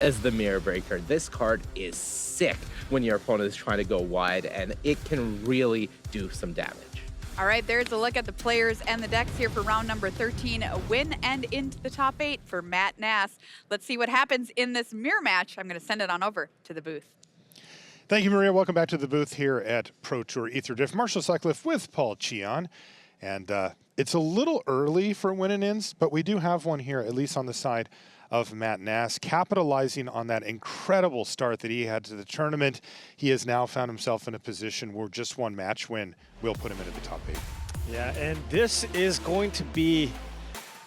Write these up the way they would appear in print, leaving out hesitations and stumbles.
as the mirror breaker. This card is sick when your opponent is trying to go wide, and it can really do some damage. All right, there's a look at the players and the decks here for round number 13. A win and into the top 8 for Matt Nass. Let's see what happens in this mirror match. I'm going to send it on over to the booth. Thank you, Maria. Welcome back to the booth here at Pro Tour Ether Drift. Marshall Sutcliffe with Paul Cheon. And it's a little early for win and ins, but we do have one here, at least on the side of Matt Nass, capitalizing on that incredible start that he had to the tournament. He has now found himself in a position where just one match win will put him into the top 8. Yeah, and this is going to be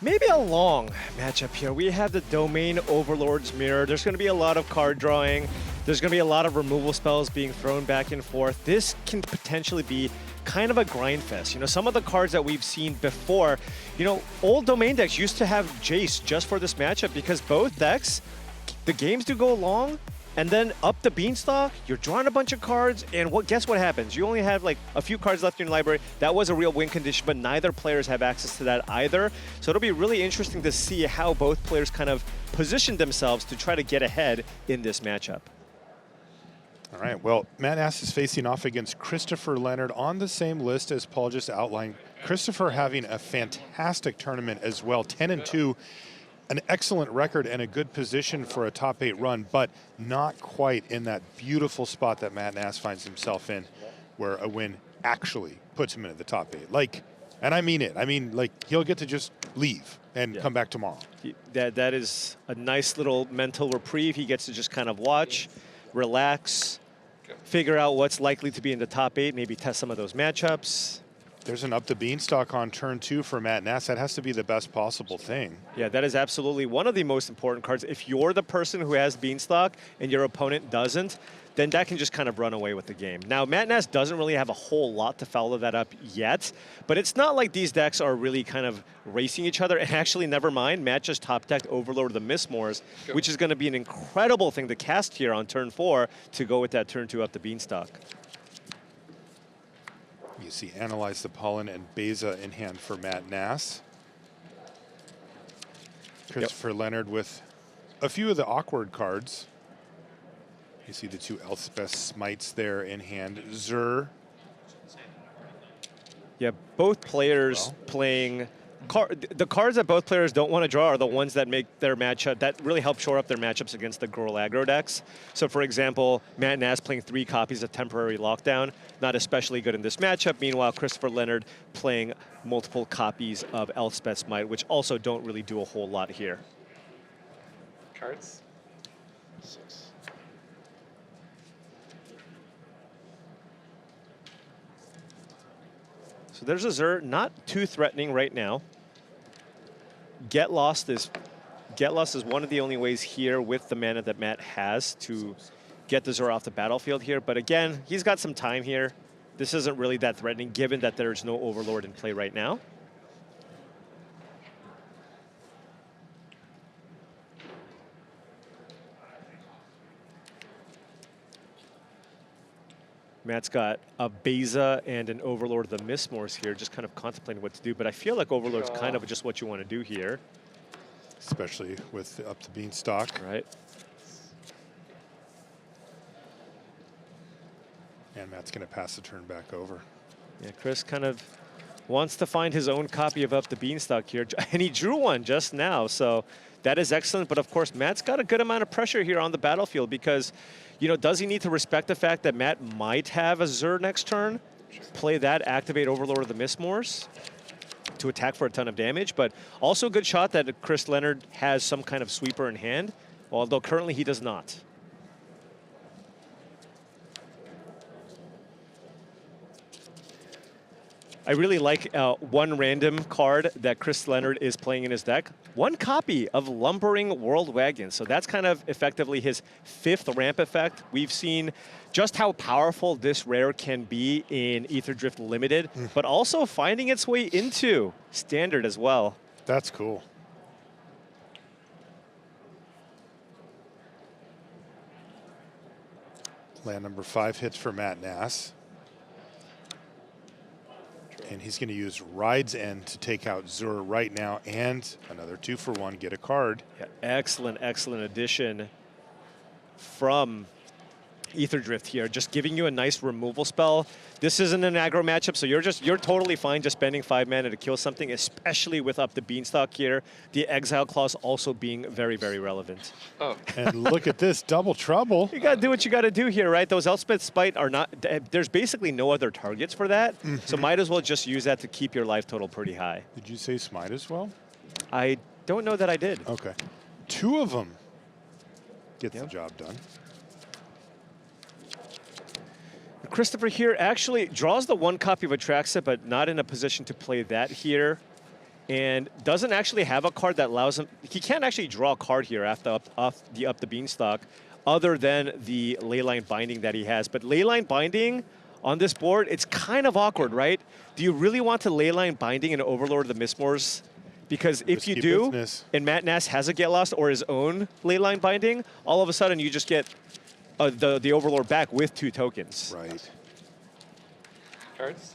maybe a long matchup here. We have the Domain Overlord's Mirror. There's going to be a lot of card drawing. There's going to be a lot of removal spells being thrown back and forth. This can potentially be kind of a grind fest. You know, some of the cards that we've seen before, you know, old Domain decks used to have Jace just for this matchup because both decks, the games do go long, and then up the beanstalk, you're drawing a bunch of cards, and guess what happens? You only have like a few cards left in your library. That was a real win condition, but neither players have access to that either. So it'll be really interesting to see how both players kind of position themselves to try to get ahead in this matchup. All right, well, Matt Nass is facing off against Christopher Leonard on the same list as Paul just outlined. Christopher having a fantastic tournament as well, 10-2, an excellent record and a good position for a top 8 run, but not quite in that beautiful spot that Matt Nass finds himself in, where a win actually puts him into the top 8. Like, and I mean it. I mean, like, he'll get to just leave and come back tomorrow. That is a nice little mental reprieve. He gets to just kind of watch, relax, figure out what's likely to be in the top 8, maybe test some of those matchups. There's an up the beanstalk on turn 2 for Matt Nass. That has to be the best possible thing. Yeah, that is absolutely one of the most important cards. If you're the person who has beanstalk and your opponent doesn't, then that can just kind of run away with the game. Now, Matt Nass doesn't really have a whole lot to follow that up yet, but it's not like these decks are really kind of racing each other. And actually, never mind, Matt just top-decked Overlord of the Mistmores, which is going to be an incredible thing to cast here on turn 4 to go with that turn 2 up the beanstalk. You see Analyze the Pollen and Beza in hand for Matt Nass. Christopher Leonard with a few of the awkward cards. You see the 2 Elspeth Smites there in hand. Zur. Yeah, both players playing the cards that both players don't want to draw are the ones that make their matchup, that really help shore up their matchups against the Girl aggro decks. So for example, Matt Nass playing 3 copies of Temporary Lockdown, not especially good in this matchup. Meanwhile, Christopher Leonard playing multiple copies of Elspeth Smite, which also don't really do a whole lot here. Cards? 6. So there's a Zur, not too threatening right now. Get Lost is one of the only ways here with the mana that Matt has to get the Zur off the battlefield here. But again, he's got some time here. This isn't really that threatening given that there's no Overlord in play right now. Matt's got a Beza and an Overlord of the Mistmores here, just kind of contemplating what to do. But I feel like Overlord's kind of just what you want to do here. Especially with up the beanstalk. Right. And Matt's going to pass the turn back over. Yeah, Chris kind of wants to find his own copy of Up the Beanstalk here. And he drew one just now, so that is excellent. But of course, Matt's got a good amount of pressure here on the battlefield because, you know, does he need to respect the fact that Matt might have a Zur next turn? Play that, activate Overlord of the Mistmores to attack for a ton of damage. But also a good shot that Chris Leonard has some kind of sweeper in hand, although currently he does not. I really like one random card that Chris Leonard is playing in his deck. One copy of Lumbering World Wagon. So that's kind of effectively his 5th ramp effect. We've seen just how powerful this rare can be in Ether Drift Limited, but also finding its way into Standard as well. That's cool. Land number 5 hits for Matt Nass. And he's going to use Ride's End to take out Zur right now, and another 2-for-1, get a card. Yeah, excellent, excellent addition from Ether Drift here, just giving you a nice removal spell. This isn't an aggro matchup, so you're totally fine just spending 5 mana to kill something, especially with up the Beanstalk here. The Exile Clause also being very, very relevant. Oh. And look at this, double trouble. You gotta do what you gotta do here, right? Those Elspeth Spite are not, there's basically no other targets for that, so might as well just use that to keep your life total pretty high. Did you say smite as well? I don't know that I did. Okay. 2 of them gets the job done. Christopher here actually draws the 1 copy of Atraxa, but not in a position to play that here. And doesn't actually have a card that allows him, he can't actually draw a card here after off the Beanstalk, other than the Leyline Binding that he has. But Leyline Binding on this board, it's kind of awkward, right? Do you really want to Leyline Binding and Overlord of the Mistmores? Because if you do, and Matt Nass has a Get Lost or his own Leyline Binding, all of a sudden you just get the Overlord back with 2 tokens. Right. Cards?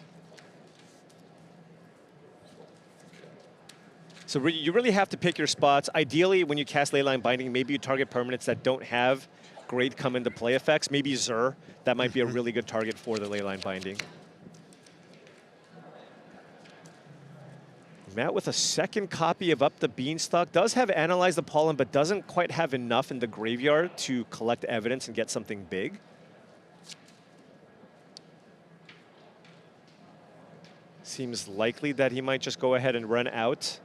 So you really have to pick your spots. Ideally, when you cast Leyline Binding, maybe you target permanents that don't have great come into play effects. Maybe Zur, that might be a really good target for the Leyline Binding. Matt with a 2nd copy of Up the Beanstalk does have Analyze the Pollen, but doesn't quite have enough in the graveyard to collect evidence and get something big. Seems likely that he might just go ahead and run out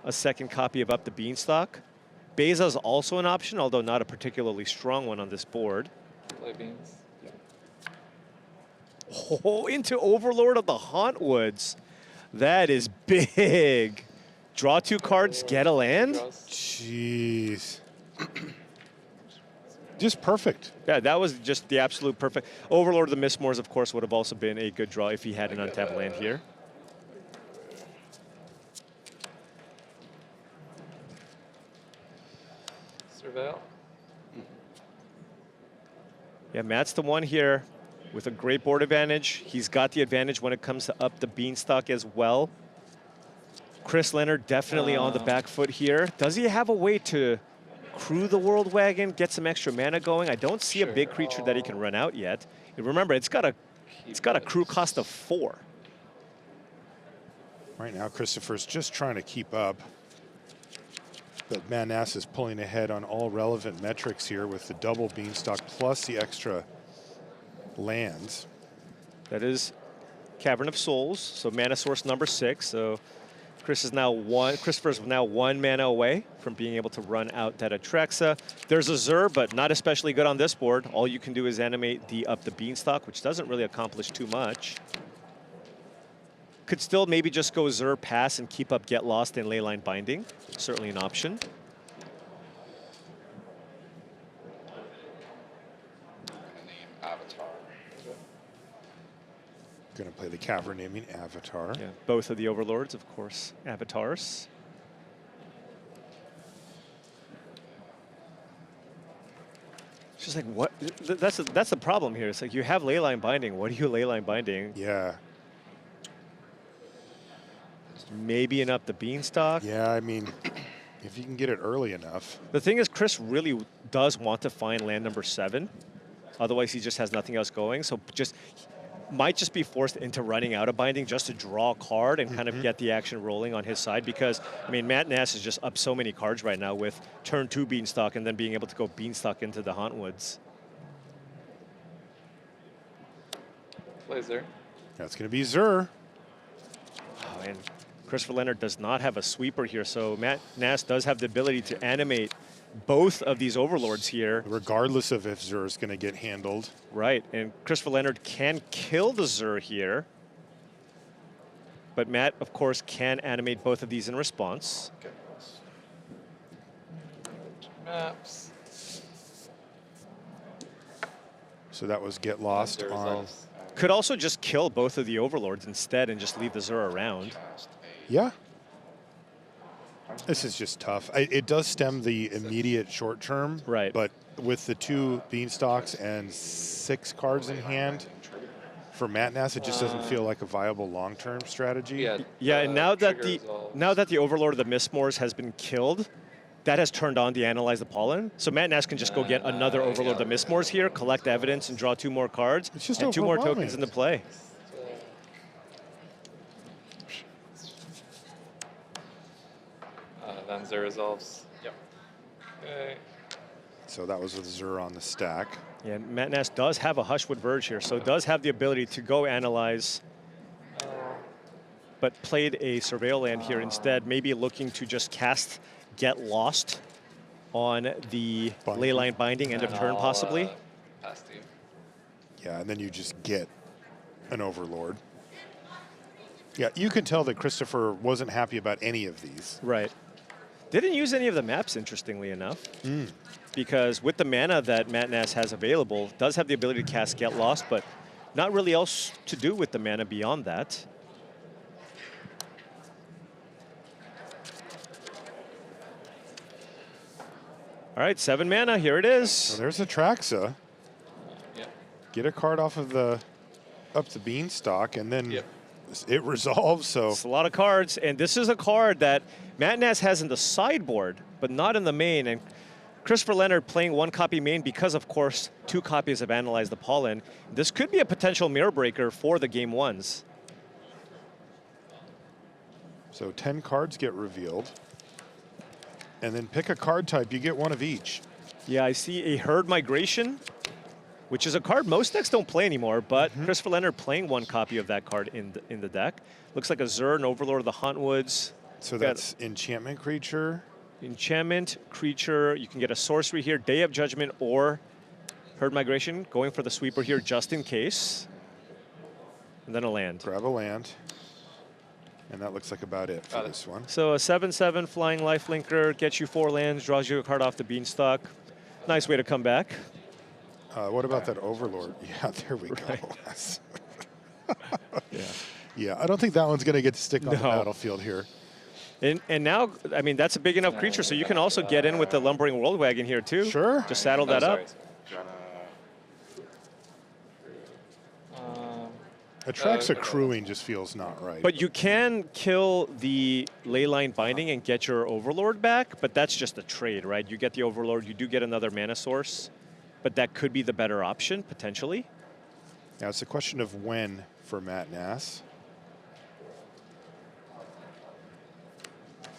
a 2nd copy of Up the Beanstalk. Beza is also an option, although not a particularly strong one on this board. Play beans. Oh, into Overlord of the Hauntwoods. That is big. Draw 2 cards, get a land? Jeez. Just perfect. Yeah, that was just the absolute perfect. Overlord of the Mistmores, of course, would have also been a good draw if he had an untapped land here. Surveil. Yeah, Matt's the one here with a great board advantage. He's got the advantage when it comes to Up the Beanstalk as well. Chris Leonard definitely on the back foot here. Does he have a way to crew the World Wagon, get some extra mana going? I don't see a big creature that he can run out yet. And remember, it's got a crew cost of 4. Right now, Christopher's just trying to keep up. But Man Nass is pulling ahead on all relevant metrics here with the double Beanstalk plus the extra lands. That is Cavern of Souls, so mana source number 6. So Christopher's now 1 mana away from being able to run out that Atraxa. There's a Zur, but not especially good on this board. All you can do is animate the Up the Beanstalk, which doesn't really accomplish too much. Could still maybe just go Zur, pass, and keep up Get Lost and Leyline Binding. Certainly an option. Avatar. Going to play the Cavern naming Avatar. Yeah, both of the Overlords, of course, avatars. It's just like, what? That's the problem here. It's like you have Leyline Binding. What are you Leyline Binding? Yeah. Maybe an Up the Beanstalk. Yeah, I mean, if you can get it early enough. The thing is, Chris really does want to find land number 7. Otherwise, he just has nothing else going. So might just be forced into running out of Binding just to draw a card and kind of get the action rolling on his side. Because, I mean, Matt Nass is just up so many cards right now with turn 2 Beanstalk and then being able to go Beanstalk into the Hauntwoods. Play Zur. That's going to be Zur. Oh, and Christopher Leonard does not have a sweeper here, so Matt Nass does have the ability to animate both of these Overlords here. Regardless of if Zur is going to get handled. Right, and Christopher Leonard can kill the Zur here. But Matt, of course, can animate both of these in response. Okay. Maps. So that was Get Lost Zur on. resolves. Could also just kill both of the Overlords instead and just leave the Zur around. Yeah. This is just tough. It does stem the immediate short term. Right. But with the 2 Beanstalks and 6 cards in hand, for Matt Nass, it just doesn't feel like a viable long-term strategy. Yeah, and now that trigger resolves. the Overlord of the Mistmores has been killed, that has turned on the Analyze the Pollen. So Matt Nass can just go get another Overlord the Mistmores here, collect evidence, and draw 2 more cards, It's just and 2 more overwhelming. tokens into play. Then Zer resolves. Yep. Okay. So that was with Zur on the stack. Yeah, Matt Nass does have a Hushwood Verge here, so does have the ability to go Analyze, but played a Surveil land here instead, maybe looking to just cast Get Lost on the Leyline Binding end of turn possibly. Past you. Yeah, and then you just get an Overlord. Yeah, you can tell that Christopher wasn't happy about any of these. Right. Didn't use any of the maps, interestingly enough, because with the mana that Matt Nass has available, does have the ability to cast Get Lost, but not really else to do with the mana beyond that. All right, 7 mana, here it is. So there's Atraxa. Yep. Get a card off of the up the beanstalk, and then Yep. it resolves. So It's a lot of cards, and this is a card that Matt Nass has in the sideboard, but not in the main. And Christopher Leonard playing 1 copy main because, of course, 2 copies of Analyze the Pollen. This could be a potential mirror breaker for the game 1s. So 10 cards get revealed. And then pick a card type. You get 1 of each. Yeah, I see a Herd Migration, which is a card most decks don't play anymore, but Christopher Leonard playing 1 copy of that card in the deck. Looks like a Zur, an Overlord of the Huntwoods. So that's enchantment creature. Enchantment, creature, you can get a sorcery here, Day of Judgment or Herd Migration, going for the sweeper here just in case. And then a land. Grab a land. And that looks like about it for this one. So a 7/7 flying lifelinker gets you 4 lands, draws you a card off the beanstalk. Nice way to come back. What about that Overlord? Yeah, there we Right. go. Yeah, I don't think that one's going to get to stick on the No. battlefield here. And now, I mean, that's a big enough creature, so you can also get in with the Lumbering World Wagon here too. Sure. Just saddle that up. Atraxa crewing just feels not right. But you can kill the Leyline Binding and get your Overlord back, but that's just a trade, right? You get the Overlord, you do get another mana source, but that could be the better option, potentially. Now it's a question of when for Matt Nass.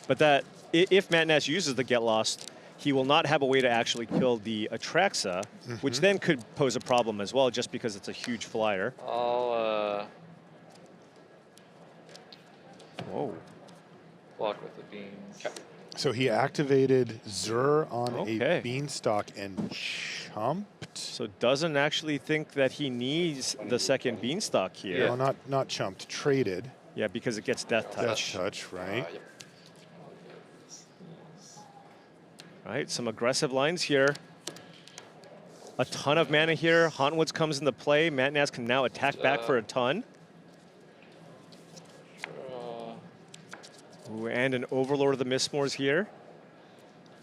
But that, if Matt Nass uses the Get Lost, he will not have a way to actually kill the Atraxa, which then could pose a problem as well, just because it's a huge flyer. I'll Whoa. block with the beans. So he activated Zur on Okay. a beanstalk and chumped. So doesn't actually think that he needs the second Beanstalk here. No, not chumped, traded. Yeah, because it gets Death Touch. Death touch, right? Yep. Right, some aggressive lines here. A ton of mana here. Hauntwoods comes into play. Matt Nass can now attack back for a ton. Ooh, and an Overlord of the Mistmores here.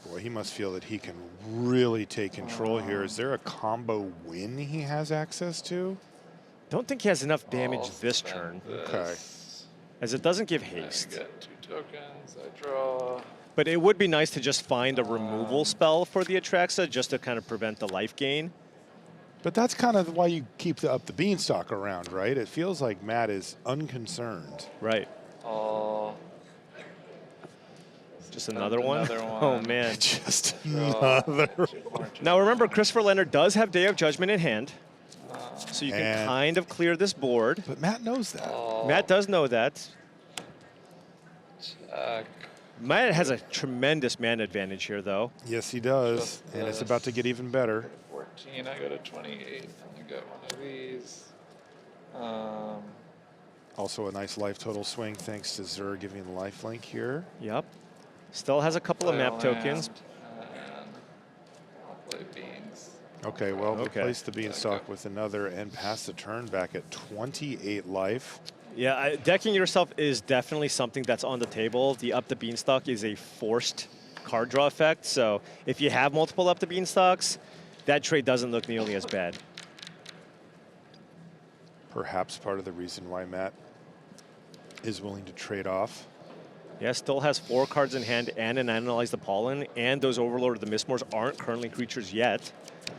Boy, he must feel that he can really take control here. Is there a combo win he has access to? Don't think he has enough damage I'll this spend turn, this. as it doesn't give I haste. get 2 tokens. I draw. But it would be nice to just find a removal spell for the Atraxa just to kind of prevent the life gain. But that's kind of why you keep up the beanstalk around, right? It feels like Matt is unconcerned. Right. I'll Just another one? Oh, man. Just draw another. 2 more Now remember, Christopher Leonard does have Day of Judgment in hand, so you can And- kind of clear this board. But Matt knows that. Matt does know that. Attack. Matt has a tremendous mana advantage here, though. Yes, he does. Just And it's this. about to get even better. 14. I go to 28. And I get 1 of these. Also a nice life total swing thanks to Zur giving the life link here. Yep. Still has a couple of play a map tokens. land, and I'll play beans. Okay, well, Okay. replace the beanstalk with another and pass the turn back at 28 life. Yeah, decking yourself is definitely something that's on the table. The Up the Beanstalk is a forced card draw effect, so if you have multiple Up the Beanstalks, that trade doesn't look nearly as bad. Perhaps part of the reason why Matt is willing to trade off. Yeah, still has 4 cards in hand and an Analyze the Pollen, and those Overlord of the Mistmores aren't currently creatures yet.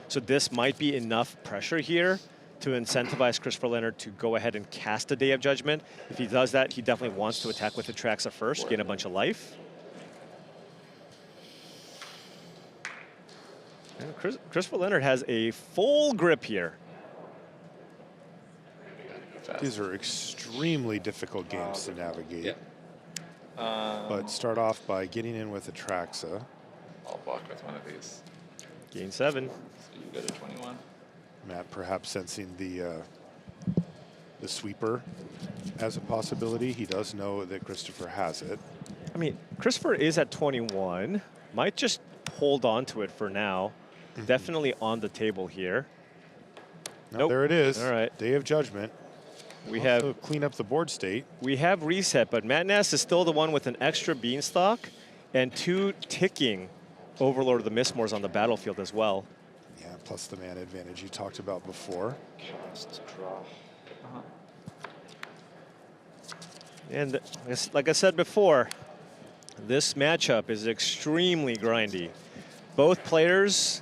So this might be enough pressure here to incentivize Christopher Leonard to go ahead and cast a Day of Judgment. If he does that, he definitely wants to attack with Atraxa first, gain a bunch of life. And Christopher Leonard has a full grip here. These are extremely difficult games to navigate. Yeah. But start off by getting in with Atraxa. I'll block with one of these. Gain 7. So you go to 21. Matt perhaps sensing the sweeper as a possibility. He does know that Christopher has it. I mean, Christopher is at 21. Might just hold on to it for now. Definitely on the table here. No, Nope. there it is. All right. Day of Judgment. We Also have clean up the board state. reset, but Matt Nass is still the one with an extra Beanstalk and 2 ticking Overlord of the Mistmores on the battlefield as well. Yeah, plus the mana advantage you talked about before. Cast, draw. And like I said before, this matchup is extremely grindy. Both players,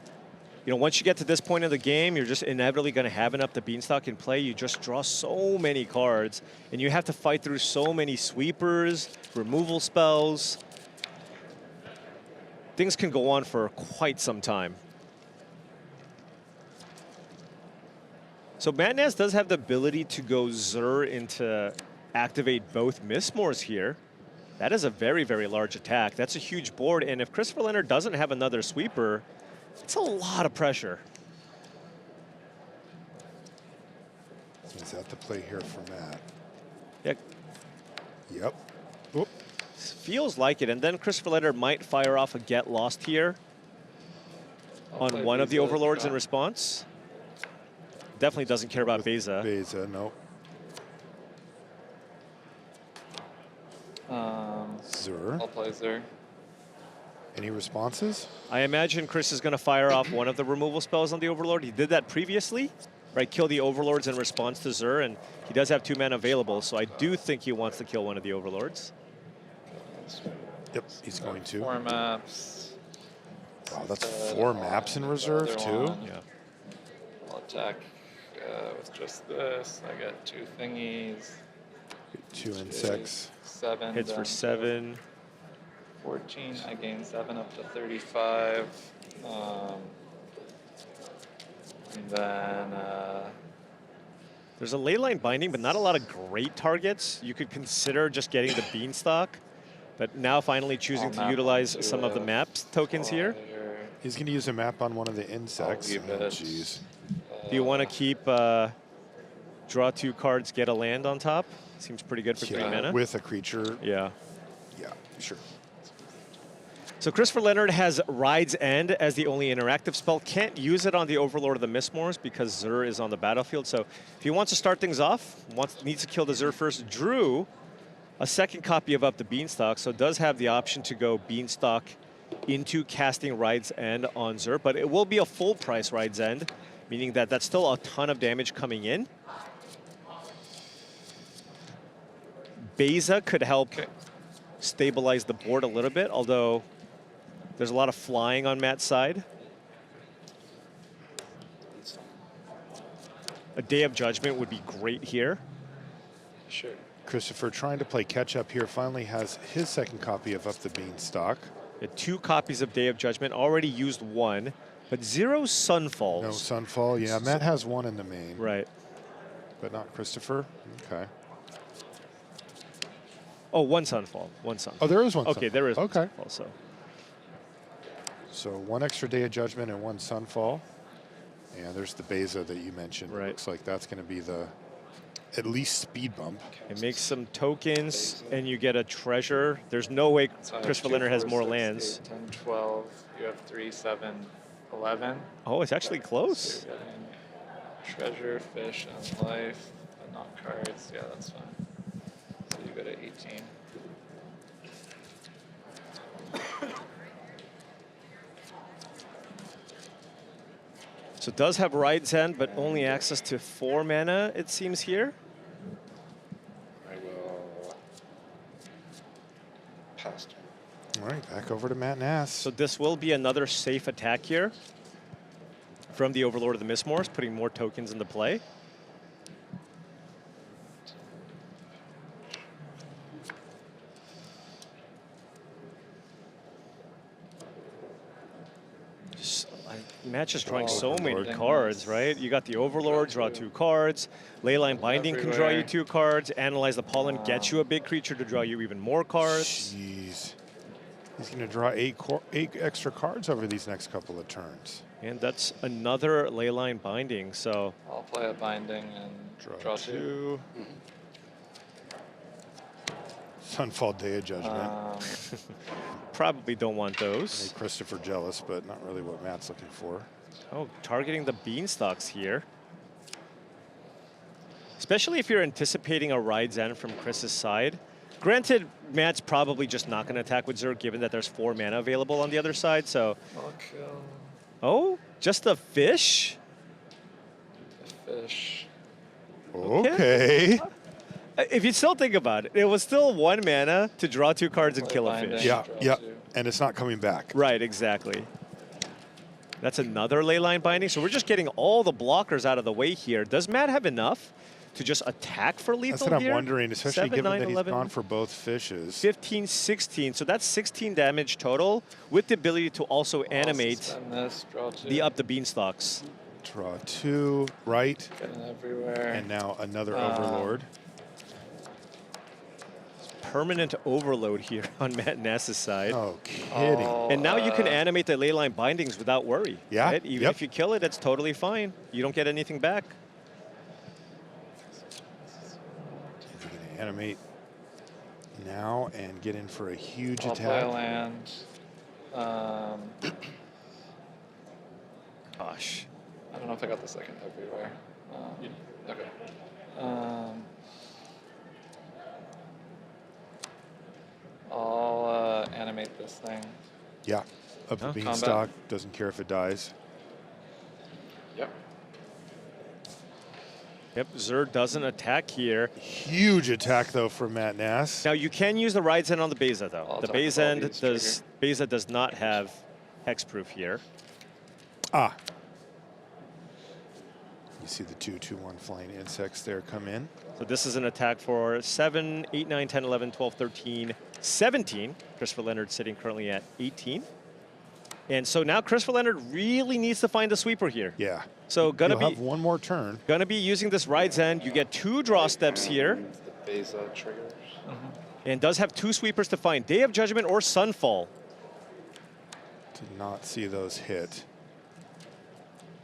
you know, once you get to this point of the game, you're just inevitably going to have enough the Beanstalk in play. You just draw so many cards, and you have to fight through so many sweepers, removal spells. Things can go on for quite some time. So Matt Nass does have the ability to go Zur into activate both Mistmores here. That is a very, very large attack. That's a huge board, and if Christopher Leonard doesn't have another sweeper, it's a lot of pressure. Is that the play here for Matt? Yeah, Yep. Oop. feels like it. And then Christopher Leonard might fire off a Get Lost here I'll play on one of the Beza, Overlords in draw. response. Definitely doesn't care about Beza. Beza, no. Zur. I'll play Zur. Any responses? I imagine Chris is going to fire off one of the removal spells on the Overlord. He did that previously, right? Kill the Overlords in response to Zur, and he does have 2 mana available, so I do think he wants to kill one of the Overlords. Yep, he's going to. 4 maps. Wow, that's Instead 4 on maps in the reserve other too. one, Yeah. I'll attack with just this. I got 2 thingies. 2 insects. 7. Hits for down 7. to 14. I gain 7 up to 35. And then There's a Leyline Binding, but not a lot of great targets. You could consider just getting the Beanstalk, but now finally choosing I'll to map utilize onto some of the a maps tokens here. flyer. He's going to use a map on one of the insects. leave Oh, it. jeez. Do you want to keep draw 2 cards, get a land on top? Seems pretty good for 3 mana. With a creature. Yeah. Yeah, sure. So Christopher Leonard has Ride's End as the only interactive spell. Can't use it on the Overlord of the Mistmores because Zur is on the battlefield. So if he wants to start things off, needs to kill the Zur first, drew a second copy of Up the Beanstalk, so does have the option to go Beanstalk into casting Ride's End on Zur, but it will be a full price Ride's End, meaning that that's still a ton of damage coming in. Beza could help stabilize the board a little bit, although there's a lot of flying on Matt's side. A Day of Judgment would be great here. Sure. Christopher trying to play catch up here, finally has his second copy of Up the Beanstalk. 2 copies of Day of Judgment, already used 1, but 0 Sunfalls. No Sunfall. Yeah, Matt has 1 in the main, Right. but not Christopher. Okay. Oh, 1 Sunfall. 1 Sunfall. Oh, there is 1 Okay, Sunfall. there is one Okay. Sunfall, so. So 1 extra Day of Judgment and 1 Sunfall. And there's the Beza that you mentioned. Right. Looks like that's going to be the at least speed bump. It makes some tokens, and you get a treasure. There's no way So I have Christopher 2, Leonard has 4, more 6, lands. 8, 10, 12. You have 3, 7, 11. Oh, it's actually So close. you're getting treasure, fish, and life, but not cards. Yeah, that's fine. So you go to 18. So it does have Ride's End, but only access to 4 mana, it seems here. I will All right, back over to Matt Nass. So this will be another safe attack here from the Overlord of the Mistmores, putting more tokens into play. Matt's just drawing so many cards, right? You got the Overlord, draw 2 cards. Leyline Binding can draw you 2 cards. Analyze the Pollen gets you a big creature to draw you even more cards. Jeez. He's going to draw 8 extra cards over these next couple of turns. And that's another Leyline Binding, so... I'll play a Binding and draw 2. Sunfall Day of Judgment. Probably don't want those. Made Christopher jealous, but not really what Matt's looking for. Oh, targeting the Beanstalks here. Especially if you're anticipating a Ride's End from Chris's side. Granted, Matt's probably just not going to attack with Zerg, given that there's 4 mana available on the other side, so... I'll kill Oh, just a fish? the fish. Okay. If you still think about it, it was still 1 mana to draw 2 cards and Play kill a Binding, fish. Yeah, draw yeah. 2. And it's not coming back. Right, exactly. That's another Leyline Binding. So we're just getting all the blockers out of the way here. Does Matt have enough to just attack for lethal That's what here? I'm wondering, especially 7, given 9, that 11, he's gone for both fishes. 15, 16. So that's 16 damage total with the ability to also animate Spend this, draw 2. the up the Beanstalks. Draw 2, right? Getting everywhere. And now another Overlord. Permanent overload here on Matt Nass's side. Oh, kidding. And now you can animate the Leyline Bindings without worry. Yeah, Right? Even yep. if you kill it, it's totally fine. You don't get anything back. If you can animate now and get in for a huge I'll play a attack. land. Gosh. I don't know if I got the second everywhere. Okay. I'll animate this thing. Yeah, up the Huh? Beanstalk, doesn't care if it dies. Yep. Yep, Zer doesn't attack here. Huge attack, though, from Matt Nass. Now you can use the Ride's End on the Beza though. I'll The talk Beza about End these Beza does not have hexproof here. Ah. You see the 2/2/1 flying insects there come in. So this is an attack for 7, 8, 9, 10, 11, 12, 13, 17. Christopher Leonard sitting currently at 18. And so now Christopher Leonard really needs to find a sweeper here. Yeah. So He'll have one more turn. gonna be using this Ride's End. You get 2 draw steps here, The Beza triggers. and does have 2 sweepers to find: Day of Judgment or Sunfall. Did not see those hit.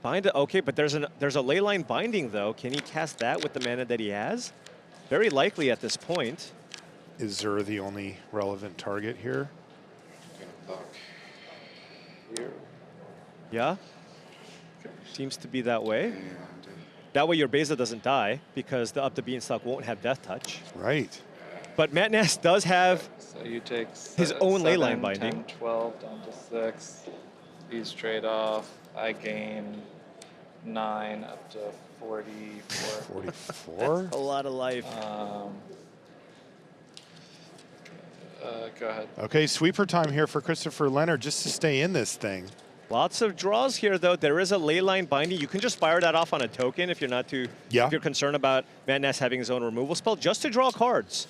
Bind it. Okay, but there's a Leyline Binding though. Can he cast that with the mana that he has? Very likely at this point. Is Zer the only relevant target here? Here. Yeah. Seems to be that way. That way your Beza doesn't die because the Up the Beanstalk won't have Death Touch. Right. But Matt Nass does have So you take his own 7, Leyline 10, Binding. 12 down to 6. These trade off. I gain 9 up to 44. 44? a lot of life. Go ahead. Okay, sweeper time here for Christopher Leonard just to stay in this thing. Lots of draws here, though. There is a Leyline Binding. You can just fire that off on a token if you're not too, Yeah. if you're concerned about Matt Nass having his own removal spell, just to draw cards.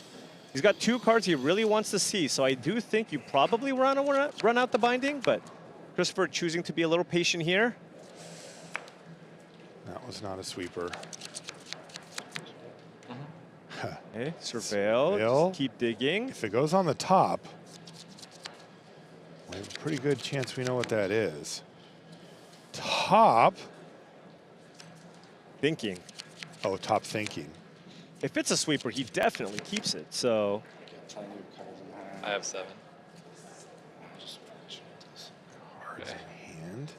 He's got 2 cards he really wants to see, so I do think you probably run out the Binding, but Christopher choosing to be a little patient here. That was not a sweeper. Okay, surveil, Surveil. just keep digging. If it goes on the top, we have a pretty good chance we know what that is. Top? Thinking. Oh, top thinking. If it's a sweeper, he definitely keeps it, so. I have 7. Cards in hand.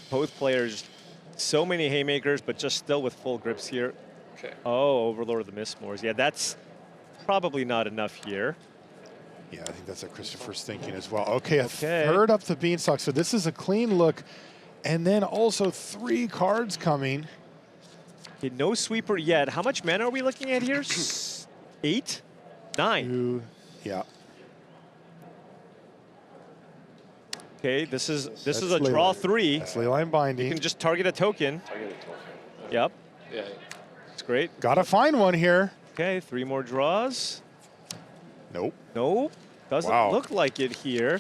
Both players, so many haymakers, but just still with full grips here. Okay. Oh, Overlord of the Mistmores. Yeah, that's probably not enough here. Yeah, I think that's what Christopher's thinking as well. Okay, a Okay. third up the Beanstalk. So this is a clean look. And then also 3 cards coming. Okay, no sweeper yet. How much mana are we looking at here? 8? 9. Yeah. Okay, this is That's a draw Leyline. 3. That's leyline binding. You can just target a token. Yep, Yeah. it's great. Gotta find one here. Okay, 3 more draws. Nope. Nope, doesn't Wow. look like it here.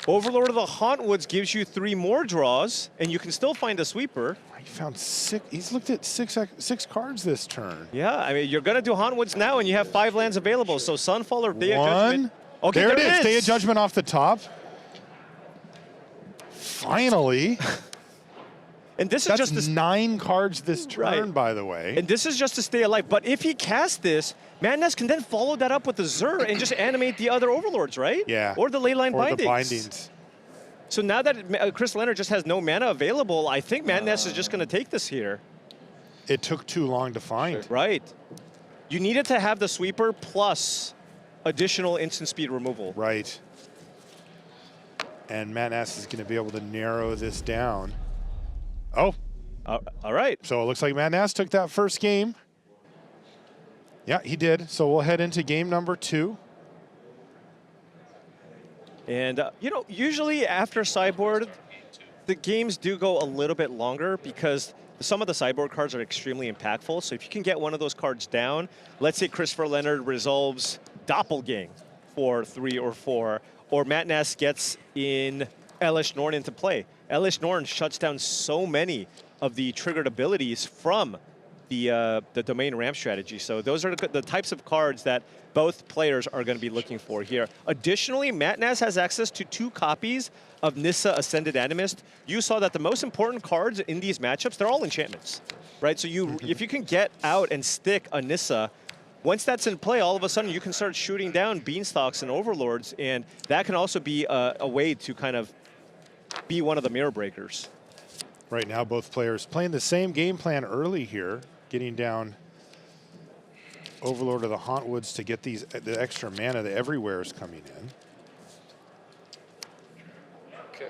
Overlord of the Hauntwoods gives you 3 more draws, and you can still find a sweeper. He found 6. He's looked at six cards this turn. Yeah, I mean, you're going to do Hauntwoods now, and you have 5 lands available. So Sunfall or Day of One. Judgment. Okay, there it is. Day of Judgment off the top. Finally. And this is That's just 9 cards this turn, Right. by the way. And this is just to stay alive. But if he casts this, Madness can then follow that up with the Zur and just animate the other Overlords, right? Yeah. Or the Leyline or Bindings. the bindings. So now that Chris Leonard just has no mana available, I think Madness is just going to take this here. It took too long to find. Right. You needed to have the sweeper plus additional instant speed removal. Right. And Matt Nass is going to be able to narrow this down. Oh, All right. so it looks like Matt Nass took that first game. Yeah, he did. So we'll head into game number 2. And, you know, usually after sideboard, the games do go a little bit longer because some of the sideboard cards are extremely impactful. So if you can get one of those cards down, let's say Christopher Leonard resolves Doppelgang for 3 or 4, or Matt Nass gets in Elis Norn into play. Elis Norn shuts down so many of the triggered abilities from the domain ramp strategy. So those are the types of cards that both players are going to be looking for here. Additionally, Matt Nass has access to 2 copies of Nissa Ascended Animist. You saw that the most important cards in these matchups, they're all enchantments, right? So if you can get out and stick a Nissa, once that's in play, all of a sudden you can start shooting down Beanstalks and Overlords, and that can also be a way to kind of be one of the mirror breakers. Right now, both players playing the same game plan early here, getting down Overlord of the Hauntwoods to get the extra mana that everywhere is coming in. Okay.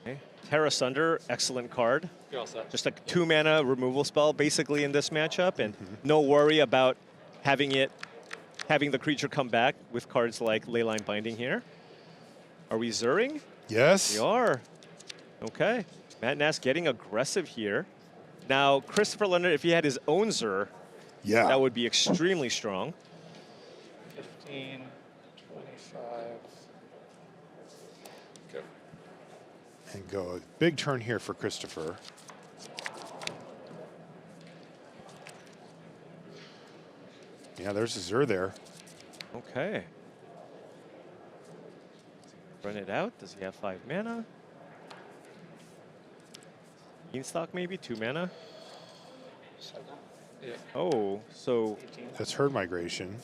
Okay. Terra Sunder, excellent card. You're all set. Just a 2 mana removal spell basically in this matchup, and no worry about having the creature come back with cards like Leyline Binding here. Are we Zuring? Yes. We are. Okay. Matt Nass getting aggressive here. Now, Christopher Leonard, if he had his own Zur, Yeah. that would be extremely strong. 15, 25. Go. And go. Big turn here for Christopher. Yeah, there's a Zur there. Okay. Run it out. Does he have 5 mana? Beanstalk maybe? 2 mana? 7. Yeah. Oh, so 18. That's herd migration.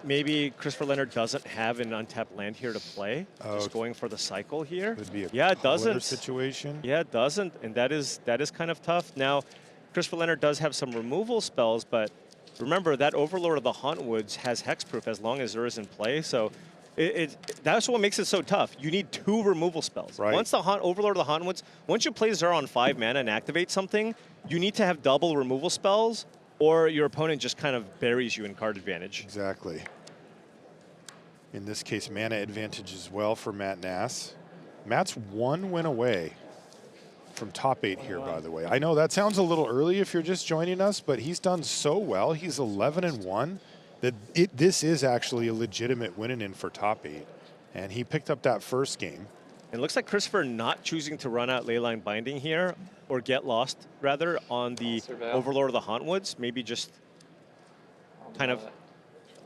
maybe Christopher Leonard doesn't have an untapped land here to play. Oh. Just going for the cycle here. Would be a Yeah, it color doesn't. situation. Yeah, it doesn't, and that is kind of tough. Now, Christopher Leonard does have some removal spells, but remember that Overlord of the Hauntwoods has hexproof as long as Zur is in play, so that's what makes it so tough. You need 2 removal spells. Right. Once the Overlord of the Hauntwoods, once you play Zur on 5 mana and activate something, you need to have double removal spells, or your opponent just kind of buries you in card advantage. Exactly. In this case, mana advantage as well for Matt Nass. Matt's 1 win away from top 8 here, by the way. I know that sounds a little early if you're just joining us, but he's done so well. He's 11-1 that this is actually a legitimate winning in for top 8. And he picked up that first game. It looks like Christopher not choosing to run out Leyline Binding here, or get lost, rather, on the Surveil. Overlord of the Hauntwoods. Maybe just kind of,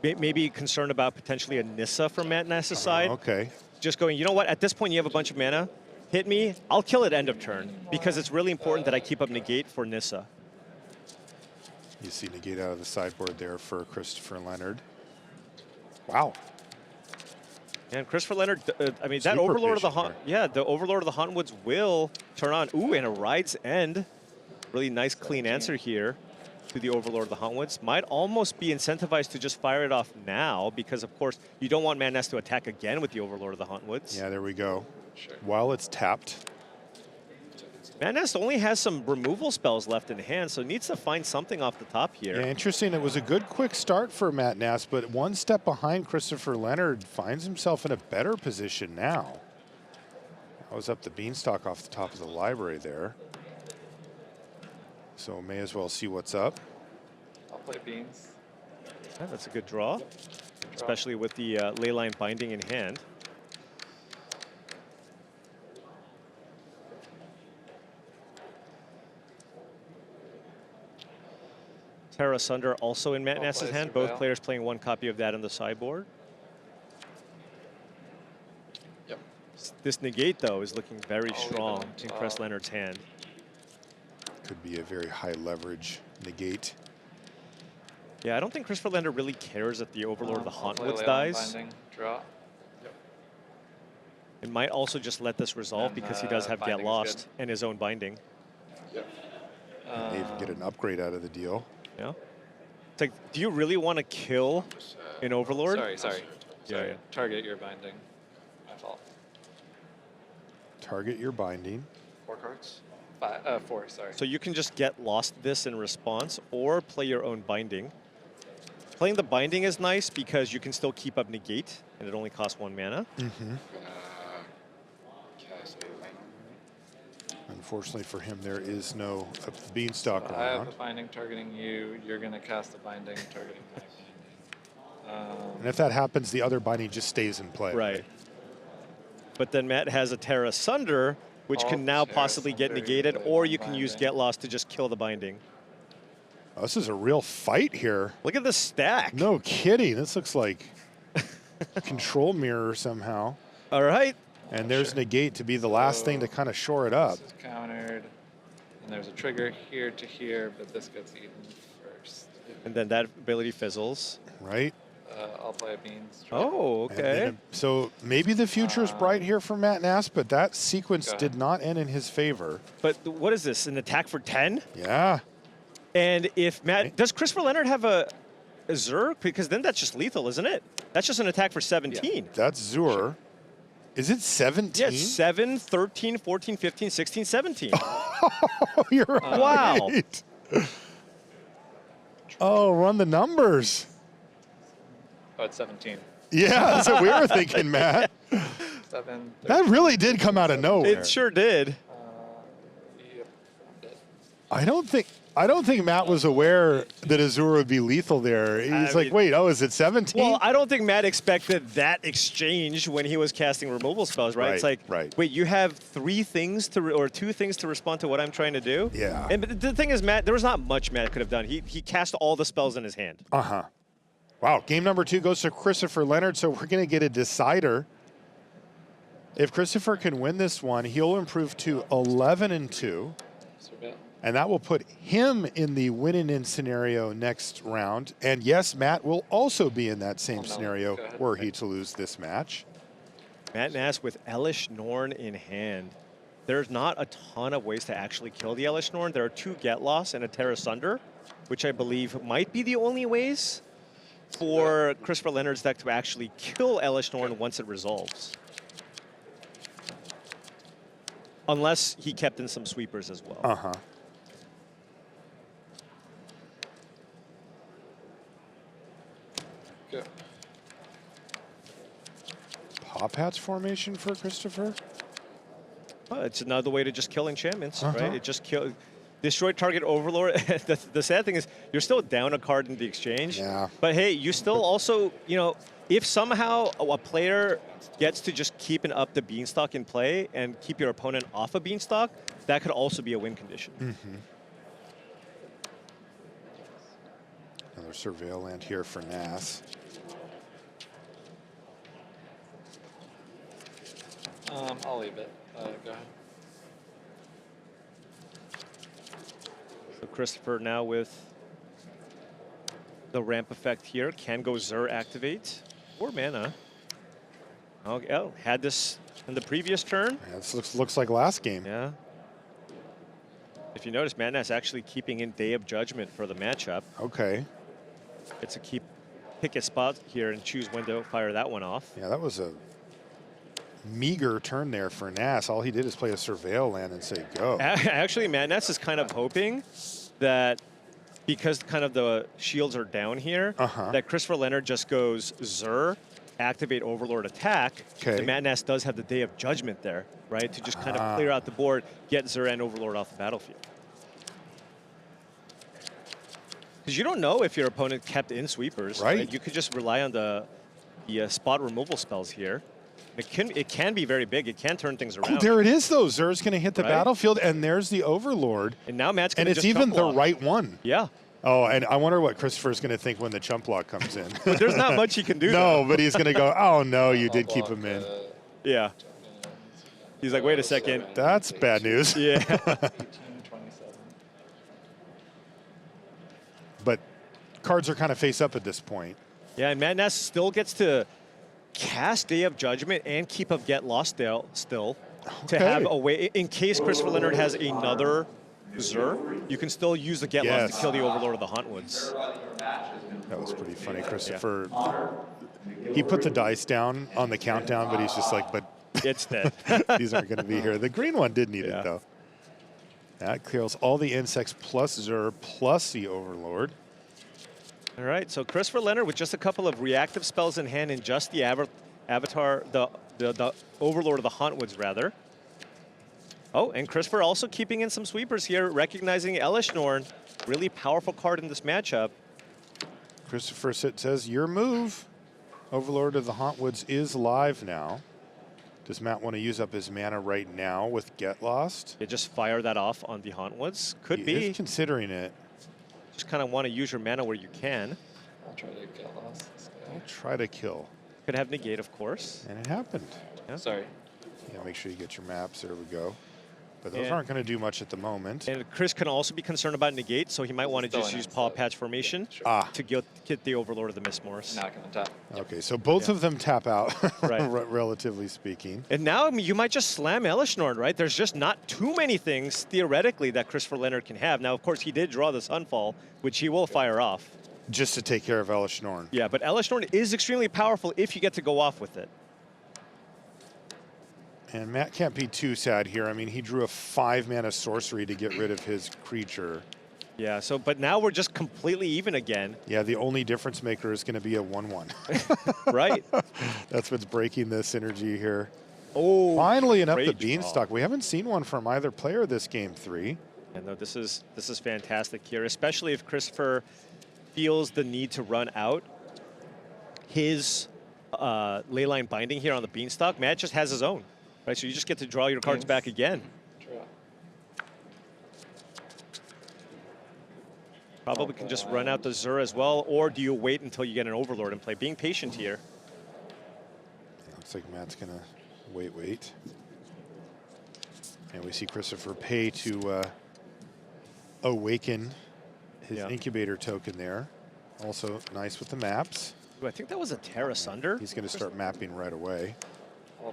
maybe concerned about potentially a Nissa from Matt Nass's side. Okay. Just going, you know what, at this point you have a bunch of mana. Hit me, I'll kill it end of turn, because it's really important that I keep up negate for Nissa. You see negate out of the sideboard there for Christopher Leonard. Wow. And Christopher Leonard, I mean, that Super Overlord of the patient the Overlord of the Hauntwoods will turn on. Ooh, and a Ride's End. Really nice, clean answer here to the Overlord of the Hauntwoods. Might almost be incentivized to just fire it off now, because of course you don't want Matt Nass to attack again with the Overlord of the Hauntwoods. Yeah, there we go. Sure. While it's tapped. Nass only has some removal spells left in hand, so needs to find something off the top here. Yeah, interesting. It was a good quick start for Matt Nass, but one step behind Christopher Leonard finds himself in a better position now. That was up the beanstalk off the top of the library there. So may as well see what's up. I'll play beans. Yeah, that's a good draw, especially with the Leyline Binding in hand. Terra Sunder also in Matt Nass's hand. Both players playing one copy of that on the sideboard. Yep. This negate, though, is looking very I'll leave it strong on in top. Chris Leonard's hand. Could be a very high leverage negate. Yeah, I don't think Christopher Leonard really cares that the Overlord of the I'll play Hauntwoods Leyline dies. Binding, draw. It might also just let this resolve And, because he does have Get binding is Lost and his own binding. Yep. May even get an upgrade out of the deal. Yeah. It's like, do you really want to kill an Overlord? Sorry. Yeah. Target your binding. My fault. Target your binding. 4 cards? 4, sorry. So you can just Get Lost this in response or play your own binding. Playing the binding is nice because you can still keep up negate and it only costs 1 mana. Unfortunately for him, there is no beanstalk I have around. the binding targeting you. You're going to cast the binding targeting my binding. And if that happens, the other binding just stays in play. Right. But then Matt has a Terra Sunder, which Oh, can now Terra possibly get Sunder, negated, play or one you can use binding. Get Lost to just kill the binding. Oh, this is a real fight here. Look at the stack. No kidding. This looks like control mirror somehow. All right. And there's negate to be the last thing to kind of shore it up. This is countered. And there's a trigger here to here, but this gets eaten first. And then that ability fizzles. Right? I'll play beans. Oh, And okay. then so maybe the future is bright here for Matt Nass, but that sequence Go did ahead. not end in his favor. But what is this? An attack for 10? Yeah. And if Matt, does Christopher Leonard have a Zerg? Because then that's just lethal, isn't it? That's just an attack for 17. That's Zur. Is it 17? Yeah, it's 7, 13, 14, 15, 16, 17. Oh, you're right. Wow. Oh, run the numbers. Oh, it's 17. Yeah, that's what we were thinking, Matt. 7. That really did come out of nowhere. It sure did. Yep. I'm dead. I don't think Matt was aware that Azur would be lethal there. He's I like, mean- wait, oh, is it 17? Well, I don't think Matt expected that exchange when he was casting removal spells, right? It's like, wait, you have 3 things to, or 2 things to respond to what I'm trying to do? Yeah. And but the thing is, Matt, there was not much Matt could have done. He cast all the spells in his hand. Uh-huh. Wow, game number 2 goes to Christopher Leonard, so we're going to get a decider. If Christopher can win this one, he'll improve to 11-2. Surveil. And that will put him in the win-in scenario next round. And yes, Matt will also be in that same no. scenario Go ahead. were he to lose this match. Matt Nass with Elish Norn in hand. There's not a ton of ways to actually kill the Elish Norn. There are 2 Get Lost and a Terra Sunder, which I believe might be the only ways for Christopher Leonard's deck to actually kill Elish Norn once it resolves. Unless he kept in some sweepers as well. Uh-huh. Go. Pop Hats formation for Christopher? Well, it's another way to just kill enchantments, Uh-huh. right? It just destroy target Overlord. the sad thing is you're still down a card in the exchange. Yeah. But hey, you still also, you know, if somehow a player gets to just keeping up the Beanstalk in play and keep your opponent off a Beanstalk, that could also be a win condition. Another Surveil land here for Nass. I'll leave it. Go ahead. So Christopher now with the ramp effect here can go Zur activate. 4 mana. Okay, oh, had this in the previous turn. Yeah, this looks like last game. Yeah. If you notice, Matt Nass actually keeping in Day of Judgment for the matchup. Okay. It's a pick a spot here and choose when to fire that one off. Yeah, that was a meager turn there for Nass. All he did is play a Surveil land and say go. Actually, Matt Nass is kind of hoping that because kind of the shields are down here, that Christopher Leonard just goes Zur, activate Overlord attack. Okay. And Matt Nass does have the Day of Judgment there, right? To just kind of clear out the board, get Zur and Overlord off the battlefield. Because you don't know if your opponent kept in sweepers, right? You could just rely on the spot removal spells here. It can be very big. It can turn things around. Oh, there it is, though. Zur's going to hit the battlefield, and there's the Overlord. And now Matt's going to just And it's even the right one. Yeah. Oh, and I wonder what Christopher's going to think when the chump block comes in. But there's not much he can do. No, but he's going to go, oh, no, you did keep him in. Yeah. He's like, wait a second. That's bad news. Yeah. 18, 27. But cards are kind of face up at this point. Yeah, and Matt Nass still gets to cast Day of Judgment and keep up Get Lost still to have a way, in case Christopher Leonard has another Zur, you can still use the Get Lost to kill the Overlord of the Huntwoods. That was pretty funny. Christopher, he put the dice down on the countdown, but he's just like, but it's dead. These aren't going to be here. The green one did need it, though. That clears all the insects plus Zur plus the Overlord. All right, so Christopher Leonard with just a couple of reactive spells in hand and just the Avatar, the Overlord of the Huntwoods, rather. Oh, and Christopher also keeping in some sweepers here, recognizing Elis, really powerful card in this matchup. Christopher says, your move. Overlord of the Huntwoods is live now. Does Matt want to use up his mana right now with Get Lost? Yeah, just fire that off on the Huntwoods. Could be. He's considering it. Just kind of want to use your mana where you can. I'll try to get lost. I'll try to kill. Could have negate, of course. And it happened. Yeah. Sorry. Yeah, make sure you get your maps. There we go. But those aren't going to do much at the moment. And Chris can also be concerned about negate, so he might want to just use Paw Patch Formation to get the Overlord of the Mistmores. Not going to tap. Okay, so both of them tap out, right. relatively speaking. And now you might just slam Elishnor, right? There's just not too many things, theoretically, that Christopher Leonard can have. Now, of course, he did draw the Sunfall, which he will fire off. Just to take care of Elishnor. Yeah, but Elishnor is extremely powerful if you get to go off with it. And Matt can't be too sad here. I mean, he drew a 5-mana sorcery to get rid of his creature. Yeah, so, but now we're just completely even again. Yeah, the only difference maker is going to be a 1-1. Right. That's what's breaking the synergy here. Oh, finally an Up the Beanstalk. We haven't seen one from either player this game 3. And no, this is fantastic here, especially if Christopher feels the need to run out his Leyline Binding here on the Beanstalk. Matt just has his own. Right, so you just get to draw your cards back again. Draw. Probably can just run out the Zur as well, or do you wait until you get an Overlord and play? Being patient here. Looks like Matt's going to wait. And we see Christopher pay to awaken his incubator token there. Also nice with the maps. Ooh, I think that was a Terra Sunder. He's going to start mapping right away.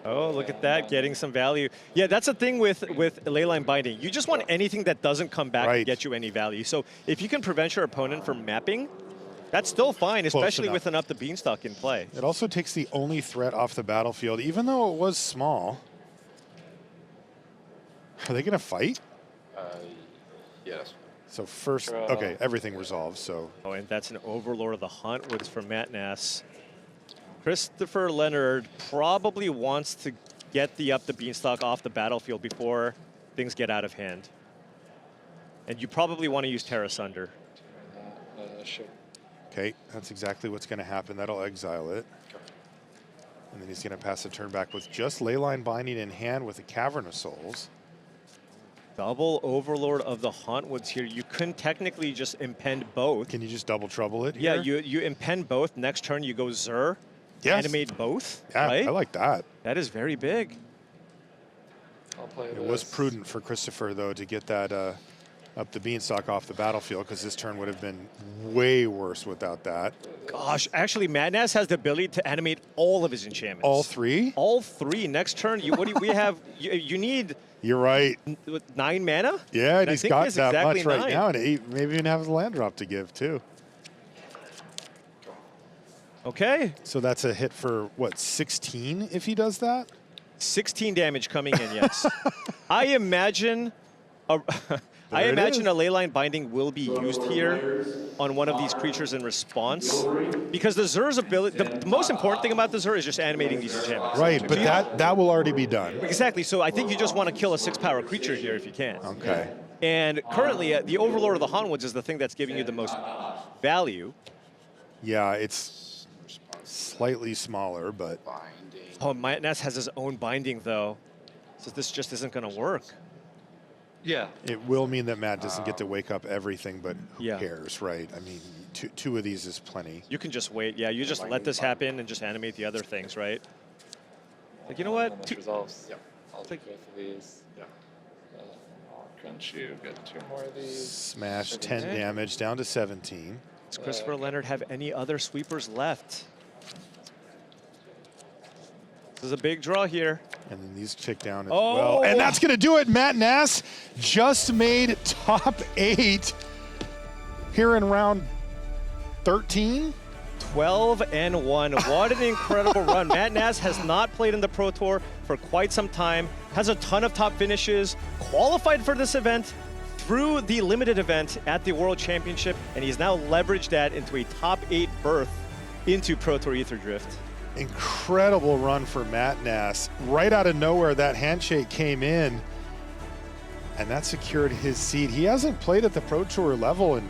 Oh, look at that, getting some value. Yeah, that's the thing with Leyline Binding. You just want anything that doesn't come back and get you any value. So if you can prevent your opponent from mapping, that's still fine, especially with an Up the Beanstalk in play. It also takes the only threat off the battlefield, even though it was small. Are they going to fight? Yes. So first, okay, everything resolves, so. Oh, and that's an Overlord of the Huntwoods from Matt Nass. Christopher Leonard probably wants to get the Up the Beanstalk off the battlefield before things get out of hand. And you probably want to use Terra Sunder. Sure. Okay, that's exactly what's going to happen. That'll exile it. And then he's going to pass a turn back with just Leyline Binding in hand with a Cavern of Souls. Double Overlord of the Huntwoods here. You couldn't technically just impend both. Can you just double trouble it here? Yeah, you impend both. Next turn you go Zur. Yes. Animate both, yeah, right? I like that. That is very big. I'll play It was prudent for Christopher, though, to get that Up the Beanstalk off the battlefield, because this turn would have been way worse without that. Gosh, actually, Matt Nass has the ability to animate all of his enchantments. All 3? All 3. Next turn, we have? You need... You're right. 9 mana? Yeah, and he's got that exactly much right 9. now, and 8, maybe even have a land drop to give, too. Okay. So that's a hit for, what, 16 if he does that? 16 damage coming in, yes. I imagine a, I There it imagine is. a leyline binding will be used here on one of these creatures in response, because the Zer's ability, the most important thing about the Zer is just animating these enchantments. Right, but that will already be done. Exactly, so I think you just want to kill a 6-power creature here if you can. Okay. And currently, the Overlord of the Haunwoods is the thing that's giving you the most value. Yeah, it's slightly smaller, but Oh, Nass has his own binding, though, so this just isn't going to work. Yeah. it will mean that Matt doesn't get to wake up everything, but who Yeah. cares, right? I mean, two of these is plenty. You can just wait. Yeah, you just let this happen and just animate the other things, right? Like, you know what? This resolves. Yep. I'll take both of these. Yeah. I'll crunch you. Get 2 more of these. Smash 10 damage down to 17. Does Christopher Leonard have any other sweepers left? This is a big draw here. And then these tick down as Oh. well. And that's going to do it. Matt Nass just made top 8 here in round 13. 12-1. What an incredible run. Matt Nass has not played in the Pro Tour for quite some time, has a ton of top finishes, qualified for this event through the limited event at the World Championship, and he's now leveraged that into a top 8 berth into Pro Tour Ether Drift. Incredible run for Matt Nass. Right out of nowhere, that handshake came in, and that secured his seat. He hasn't played at the Pro Tour level in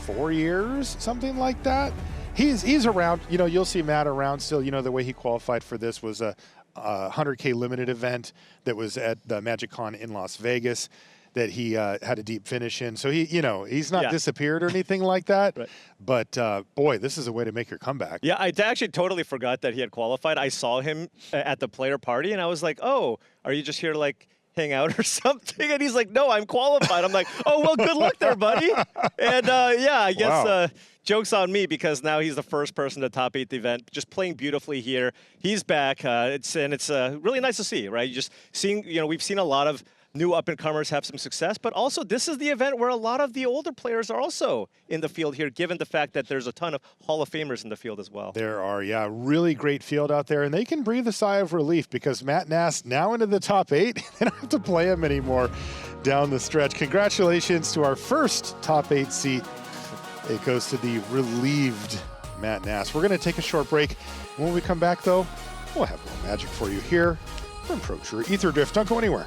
4 years, something like that. He's around. You know, you'll see Matt around still. You know, the way he qualified for this was a 100K limited event that was at the Magic Con in Las Vegas that he had a deep finish in. So he's not disappeared or anything like that. Right. But boy, this is a way to make your comeback. Yeah, I actually totally forgot that he had qualified. I saw him at the player party, and I was like, oh, are you just here to, like, hang out or something? And he's like, no, I'm qualified. I'm like, oh, well, good luck there, buddy. And yeah, I guess Wow. joke's on me, because now he's the first person to top 8 the event, just playing beautifully here. He's back. It's really nice to see, right? You just seeing, we've seen a lot of new up-and-comers have some success, but also this is the event where a lot of the older players are also in the field here, given the fact that there's a ton of Hall of Famers in the field as well. There are, yeah, really great field out there, and they can breathe a sigh of relief because Matt Nass now into the top 8. They don't have to play him anymore down the stretch. Congratulations to our first top 8 seat. It goes to the relieved Matt Nass. We're going to take a short break. When we come back, though, we'll have a little magic for you here from Pro Tour Ether Drift. Don't go anywhere.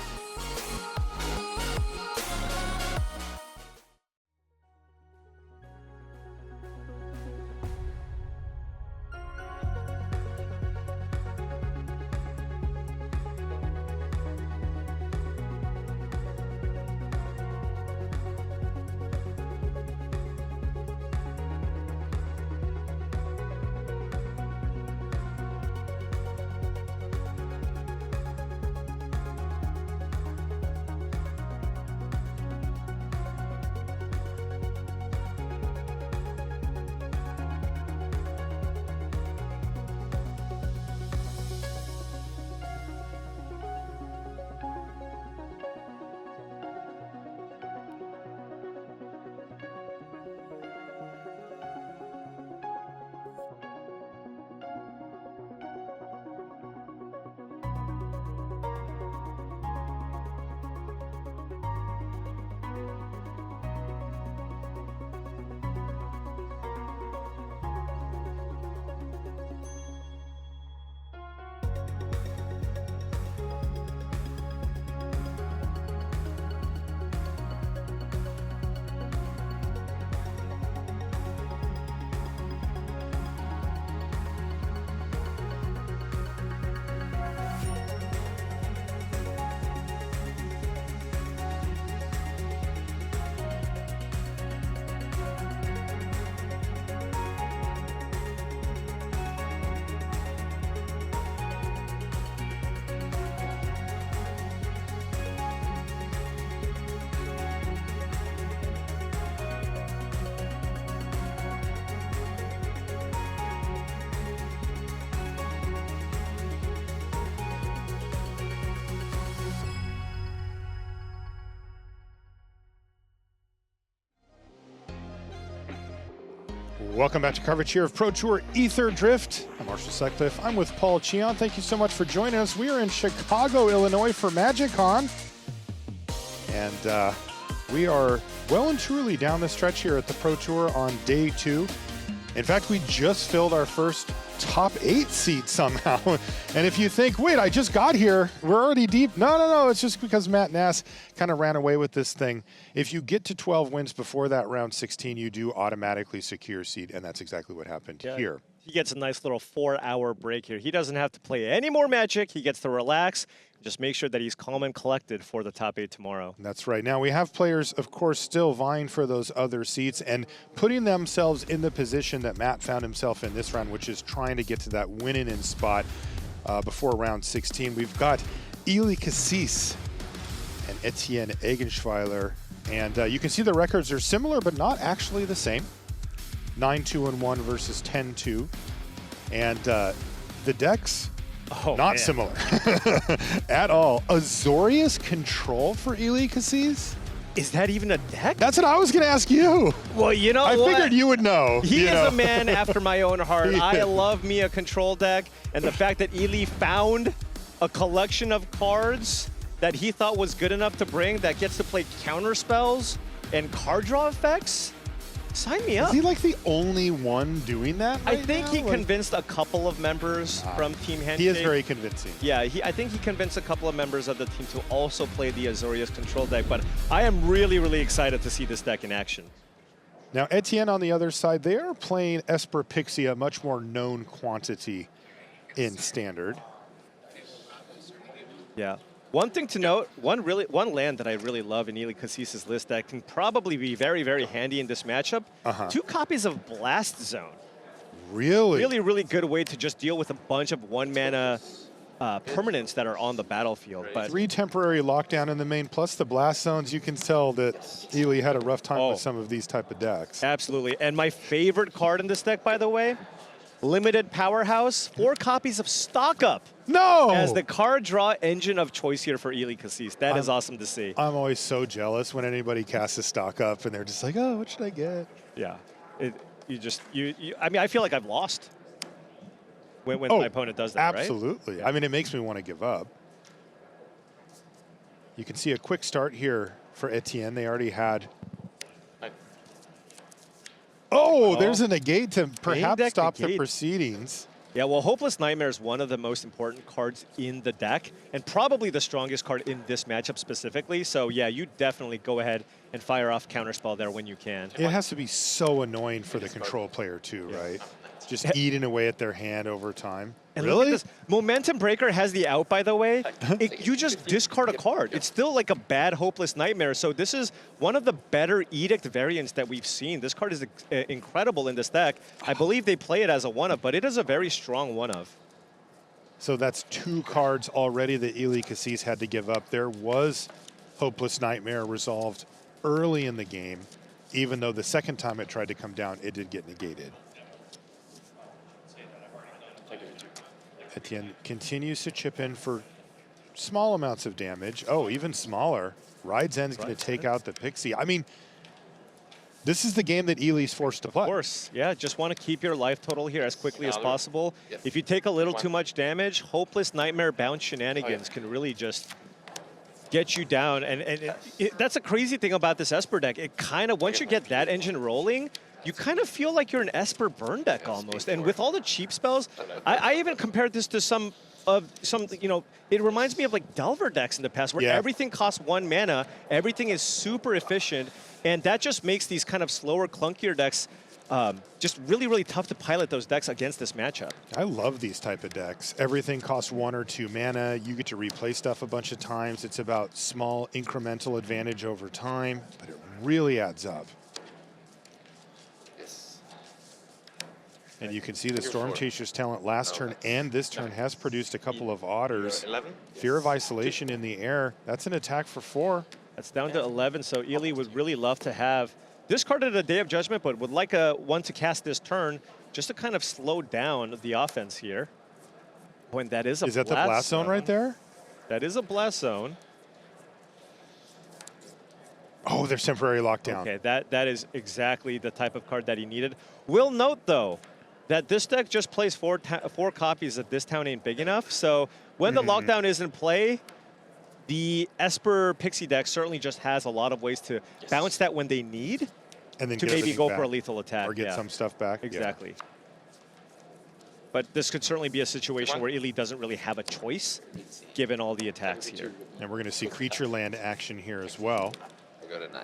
Welcome back to coverage here of Pro Tour Ether Drift. I'm Marshall Sutcliffe. I'm with Paul Cheon. Thank you so much for joining us. We are in Chicago, Illinois for MagicCon. And we are well and truly down the stretch here at the Pro Tour on day 2. In fact, we just filled our first top 8 seat somehow. And if you think, wait, I just got here, we're already deep. No, it's just because Matt Nass kind of ran away with this thing. If you get to 12 wins before that round 16, you do automatically secure seed, and that's exactly what happened here. He gets a nice little 4-hour break here. He doesn't have to play any more Magic. He gets to relax. Just make sure that he's calm and collected for the top 8 tomorrow. That's right. Now, we have players, of course, still vying for those other seats and putting themselves in the position that Matt found himself in this round, which is trying to get to that winning-in spot before round 16. We've got Elis Kassis and Etienne Eggenschwiler. And you can see the records are similar, but not actually the same. 9-2-1 versus 10-2. And the decks... not similar at all. Azorius Control for Elis Kassis? Is that even a deck? That's what I was going to ask you. Well, you know I what? figured you would know. He is a man after my own heart. Yeah. I love me a control deck, and the fact that Elis found a collection of cards that he thought was good enough to bring that gets to play counter spells and card draw effects. Sign me up. Is he like the only one doing that right I think now? he convinced a couple of members from Team Handshake. He is very convincing. Yeah, I think he convinced a couple of members of the team to also play the Azorius control deck, but I am really, really excited to see this deck in action. Now, Etienne on the other side, they are playing Esper Pixie, a much more known quantity in Standard. Yeah. One thing to note, one land that I really love in Elis Kassis' list that can probably be very, very handy in this matchup, 2 copies of Blast Zone. Really? Really, really good way to just deal with a bunch of 1-mana permanents that are on the battlefield. But 3 temporary lockdown in the main, plus the blast zones. You can tell that Elis had a rough time with some of these type of decks. Absolutely. And my favorite card in this deck, by the way, Limited Powerhouse, 4 copies of Stock Up. No! As the card draw engine of choice here for Elis Kassis. That is awesome to see. I'm always so jealous when anybody casts a Stock Up and they're just like, oh, what should I get? Yeah. I mean, I feel like I've lost when my opponent does that, absolutely. right? I mean, it makes me want to give up. You can see a quick start here for Etienne. They already had... Oh, there's a negate to perhaps stop the proceedings. Yeah, well, Hopeless Nightmare is one of the most important cards in the deck and probably the strongest card in this matchup specifically. So, yeah, you definitely go ahead and fire off Counterspell there when you can. It has to be so annoying for the control player, too, right? Just eating away at their hand over time. And really? Look at this. Momentum Breaker has the out, by the way. You just discard a card. It's still like a bad Hopeless Nightmare. So this is one of the better Edict variants that we've seen. This card is incredible in this deck. I believe they play it as a one-of, but it is a very strong one-of. So that's 2 cards already that Elis Kassis had to give up. There was Hopeless Nightmare resolved early in the game, even though the second time it tried to come down, it did get negated. Etienne continues to chip in for small amounts of damage. Oh, even smaller. Ride Zen's going to take out the Pixie. I mean, this is the game that Elis forced to play. Of course, yeah. Just want to keep your life total here as quickly as possible. If you take a little too much damage, Hopeless Nightmare bounce shenanigans can really just get you down. And that's a crazy thing about this Esper deck. It kind of, once you get that engine rolling, you kind of feel like you're an Esper burn deck almost. And with all the cheap spells, I even compared this to some, you know, it reminds me of like Delver decks in the past where everything costs 1 mana, everything is super efficient, and that just makes these kind of slower, clunkier decks just really, really tough to pilot those decks against this matchup. I love these type of decks. Everything costs 1 or 2 mana. You get to replay stuff a bunch of times. It's about small incremental advantage over time, but it really adds up. And you can see the Storm Chaser's talent last turn and this turn has produced a couple of otters. Fear of Isolation in the air. That's an attack for 4. That's down to 11, so Elis would really love to have discarded a Day of Judgment, but would like one to cast this turn just to kind of slow down the offense here. When that is a Is that the blast zone right there? That is a blast zone. Oh, there's temporary lockdown. Okay, that is exactly the type of card that he needed. We'll note, though, that this deck just plays four copies of This Town Ain't Big Enough. So when the lockdown is in play, the Esper Pixie deck certainly just has a lot of ways to bounce that when they need And then to get maybe everything go back. for a lethal attack. Or get yeah. some stuff back. Yeah. Exactly. But this could certainly be a situation where Elis doesn't really have a choice, given all the attacks here. And we're going to see creature land action here as well. I'll go to 9.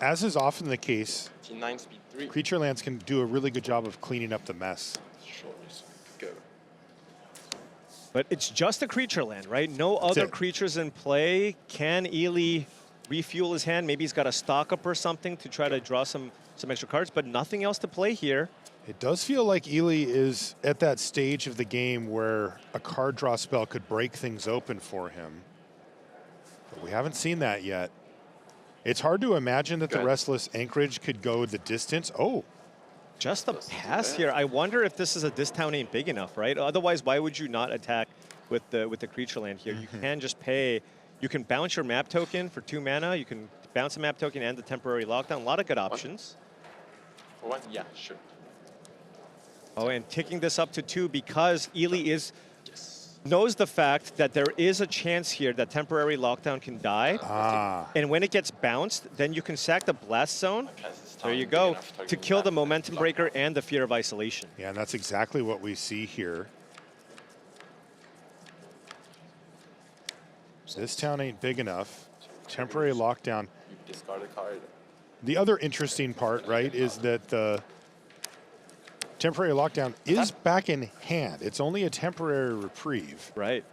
As is often the case, T9 speed 3. creature lands can do a really good job of cleaning up the mess. Sure. Go. But it's just a creature land, right? No other it. creatures in play. Can Elis refuel his hand? Maybe he's got a stock up or something to try to draw some extra cards, but nothing else to play here. It does feel like Elis is at that stage of the game where a card draw spell could break things open for him. But we haven't seen that yet. It's hard to imagine that the Good. Restless Anchorage could go the distance. Oh, Just a pass here. I wonder if this is a This Town Ain't Big Enough, right? Otherwise, why would you not attack with the creature land here? You can just pay. You can bounce your map token for 2 mana. You can bounce a map token and the temporary lockdown. A lot of good options. For 1? Yeah, sure. Oh, and ticking this up to 2 because Elis Yes. knows the fact that there is a chance here that temporary lockdown can die. ah. And when it gets bounced, then you can sack the blast zone. Kassis There town you big go, enough to target kill the back. momentum breaker and the fear of isolation. Yeah, and that's exactly what we see here. This town ain't big enough. Temporary lockdown. You discard a card. The other interesting part, right, is that the temporary lockdown is back in hand. It's only a temporary reprieve. Right.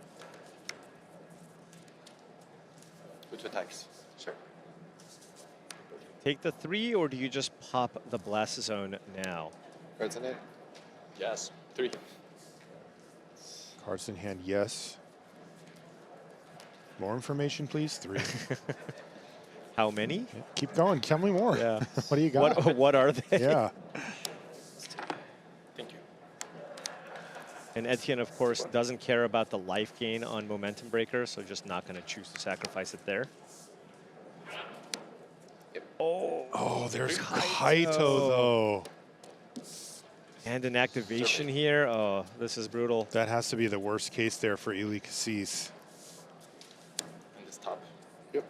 Which attacks? Sure. Take the 3, or do you just pop the blast zone now? Cards in it? Yes. 3. Cards in hand, yes. More information, please. 3. How many? Keep going. Tell me more. Yeah. What do you got? What are they? Yeah. Thank you. And Etienne, of course, doesn't care about the life gain on momentum breaker, so just not going to choose to sacrifice it there. Oh, there's Kaito, though. And an activation here. Oh, this is brutal. That has to be the worst case there for Elis Kassis. And this top. Yep.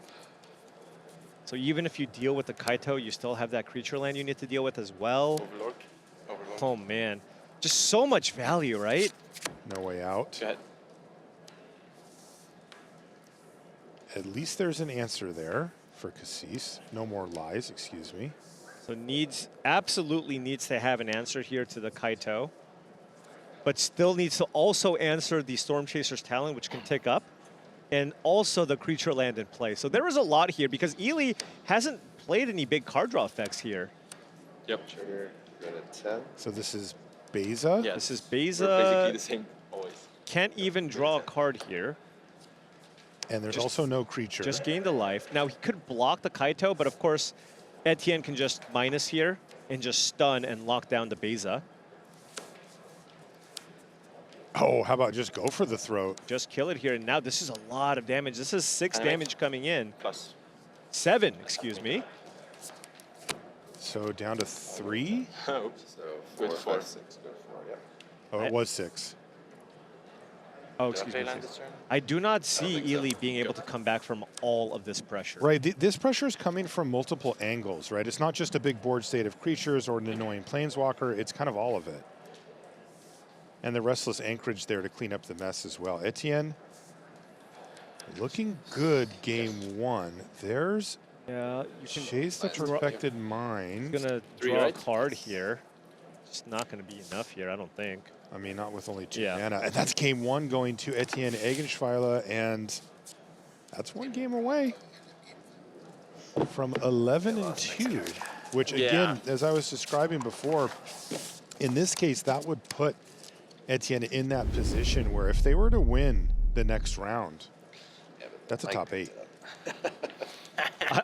So even if you deal with the Kaito, you still have that creature land you need to deal with as well. Overlord. Overlord. Oh, man. Just so much value, right? No way out. Go ahead. At least there's an answer there for Kassis. No more lies, excuse me. So absolutely needs to have an answer here to the Kaito, but still needs to also answer the Storm Chaser's Talon, which can tick up, and also the creature land in play. So there is a lot here because Elis hasn't played any big card draw effects here. Yep. Trigger. Go to 10. So this is Beza. Yes. This is We're basically Beza. the same always. Can't even draw a card here. And there's also no creature. Just gained a life. Now, he could block the Kaito, but of course, Etienne can just minus here and just stun and lock down the Beza. Oh, how about just go for the throat? Just kill it here. And now this is a lot of damage. This is 6 Anyway. damage coming in. Plus. 7, excuse me. So down to 3. Oops. So 4, 5, 6. Go to 4. Yep. Oh, it was 6. Oh, Did I excuse play me. land this turn? I do not see think so. Elis being able to come back from all of this pressure. Right, this pressure is coming from multiple angles, right? It's not just a big board state of creatures or an annoying planeswalker. It's kind of all of it. And the Restless Anchorage there to clean up the mess as well. Etienne, looking good game 1. There's Yeah, you can. Chase the Perfected Mind. Gonna 3, draw right? a card here. It's not gonna be enough here, I don't think. I mean, not with only 2 Yeah. mana. And that's game 1 going to Etienne Eggenschwiler, and that's 1 game away from 11 and 2. Which again, as I was describing before, in this case, that would put Etienne in that position where if they were to win the next round, that's a top 8.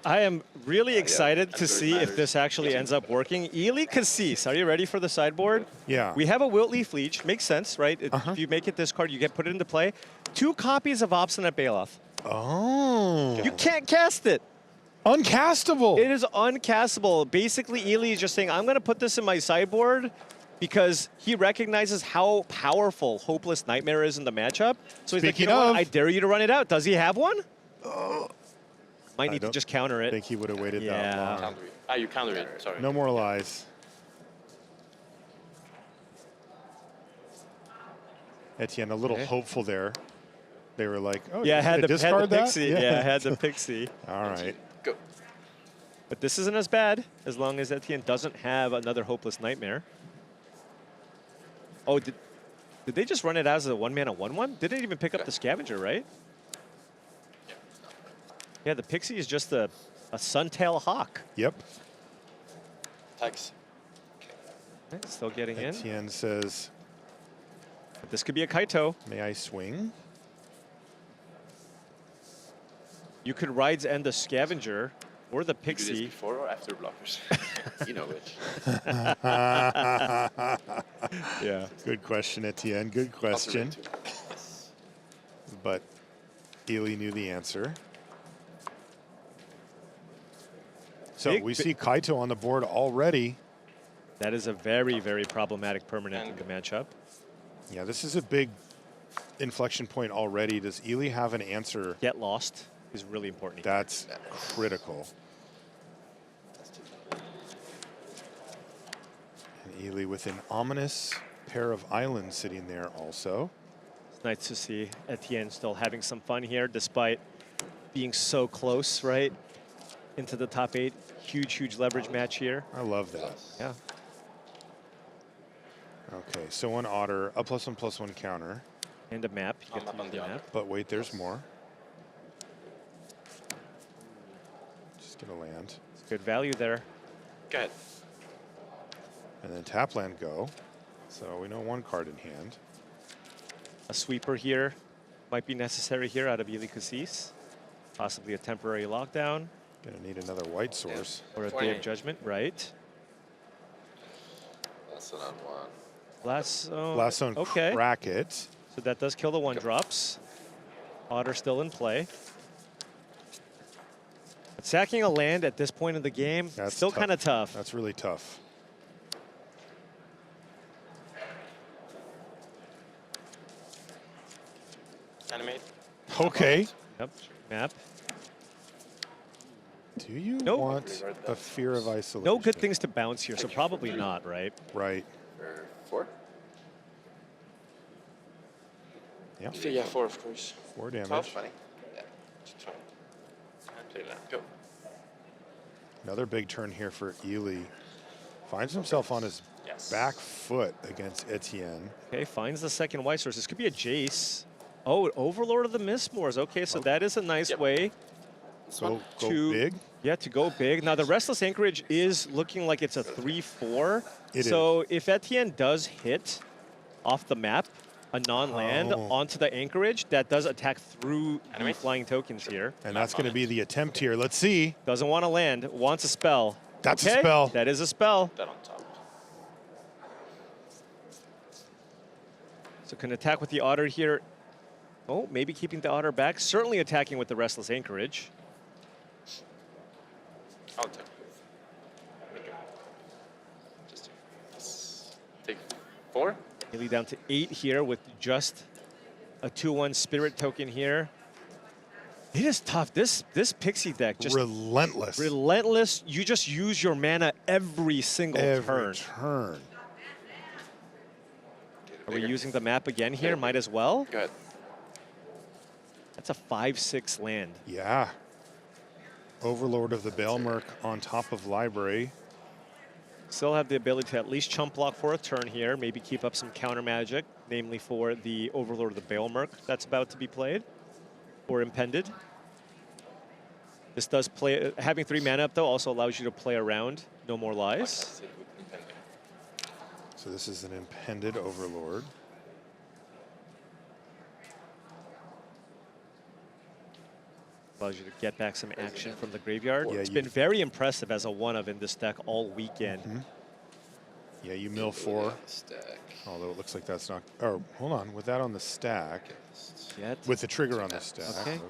I am really excited to that's what see if matters. this actually ends up working. Elis Kassis, are you ready for the sideboard? Yeah. We have a Wilt Leaf Leech. Makes sense, right? If you make it this card, you get put it into play. 2 copies of Obstinate Bailoff. Oh. You can't cast it. Uncastable. It is uncastable. Basically, Elis is just saying, I'm going to put this in my sideboard because he recognizes how powerful Hopeless Nightmare is in the matchup. So he's like, you Speaking know what? of- I dare you to run it out. Does he have one? Might need to don't just counter I it. think he would have waited that Yeah. long. Counter it. Ah, you counter it. Sorry. No more lies. Etienne, a little Okay. hopeful there. They were like, oh, Yeah, you're gonna discard that? pixie. Yeah, had the pixie. All right. Go. But this isn't as bad as long as Etienne doesn't have another Hopeless Nightmare. Oh, did they just run it as a 1-mana 1/1? Didn't even pick up the Scavenger, right? Yeah, the pixie is just a Suntail Hawk. Yep. Tags. Okay, still getting in. Etienne says, But this could be a Kaito. may I swing? You could Rides End the Scavenger or the You do this Pixie. before or after blockers? You know which. Yeah. Good question, Etienne. Good question. Also read too. But Eli knew the answer. So Big we bi- see Kaito on the board already. That is a very, very problematic permanent in And the matchup. Yeah, this is a big inflection point already. Does Eli have an answer? Get Lost is really important. That's critical. And Eli with an ominous pair of islands sitting there also. It's nice to see Etienne still having some fun here despite being so close, right? Into the top 8. Huge, huge leverage match here. I love that. Yeah. Okay, so on Otter, a +1/+1 counter. And a map. You get Map to on use the the Otter. map. But wait, there's more. Just gonna land. Good value there. Go ahead. And then tap land go. So we know one card in hand. A sweeper here might be necessary here out of Elis Kassis. Possibly a temporary lockdown Gonna need another white source. or a Day 28. of Judgment, right? That's an on one. Last zone. Last zone, Okay. crack it. So that does kill the 1-drops. Otter still in play. But sacking a land at this point in the game, That's still tough. kind of tough. That's really tough. Animate. Okay. Yep. Map. Do you Nope. want a fear of isolation? No good things to bounce here, so probably not, right? Right. For 4? Yeah. Yeah, 4 of course. 4 damage. 20. Yeah. Just 20. And play land. Go. Another big turn here for Eli. Finds himself on his Yes. back foot against Etienne. Okay, finds the second white source. This could be a Jace. Oh, Overlord of the Mistmoors. Okay, so that is a nice Yep. way Go to big. Yeah, to go big. Now the Restless Anchorage is looking like it's a 3/4. It so if Etienne does hit off the map a non-land Oh. onto the anchorage, that does attack through the Animate. flying tokens here. And that's going to be the attempt here. Let's see. Doesn't want to land, wants a spell. That's a Okay, spell. That is a spell. That on top. So can attack with the Otter here. Oh, maybe keeping the Otter back. Certainly attacking with the Restless Anchorage. I'll take it. Just take 4. Nearly down to 8 here with just a 2/1 Spirit token here. It is tough. This Pixie deck just Relentless. relentless. You just use your mana every single Every turn. turn. Are we using the map again here? Might as well. Go ahead. That's a 5/6 land. Yeah. Overlord of the Baelmerk on top of Library. Still have the ability to at least chump block for a turn here. Maybe keep up some counter magic, namely for the Overlord of the Baelmerk that's about to be played or impended. This does play, having 3 mana up though also allows you to play around No More Lies. So this is an impended Overlord. Allows you to get back some action from the graveyard. Yeah, It's you- been very impressive as a 1-of in this deck all weekend. Yeah, you mill 4. Stack. Although it looks like that's not. Oh, hold on. With that on the stack. Yet. With the trigger on the stack. Okay. Okay.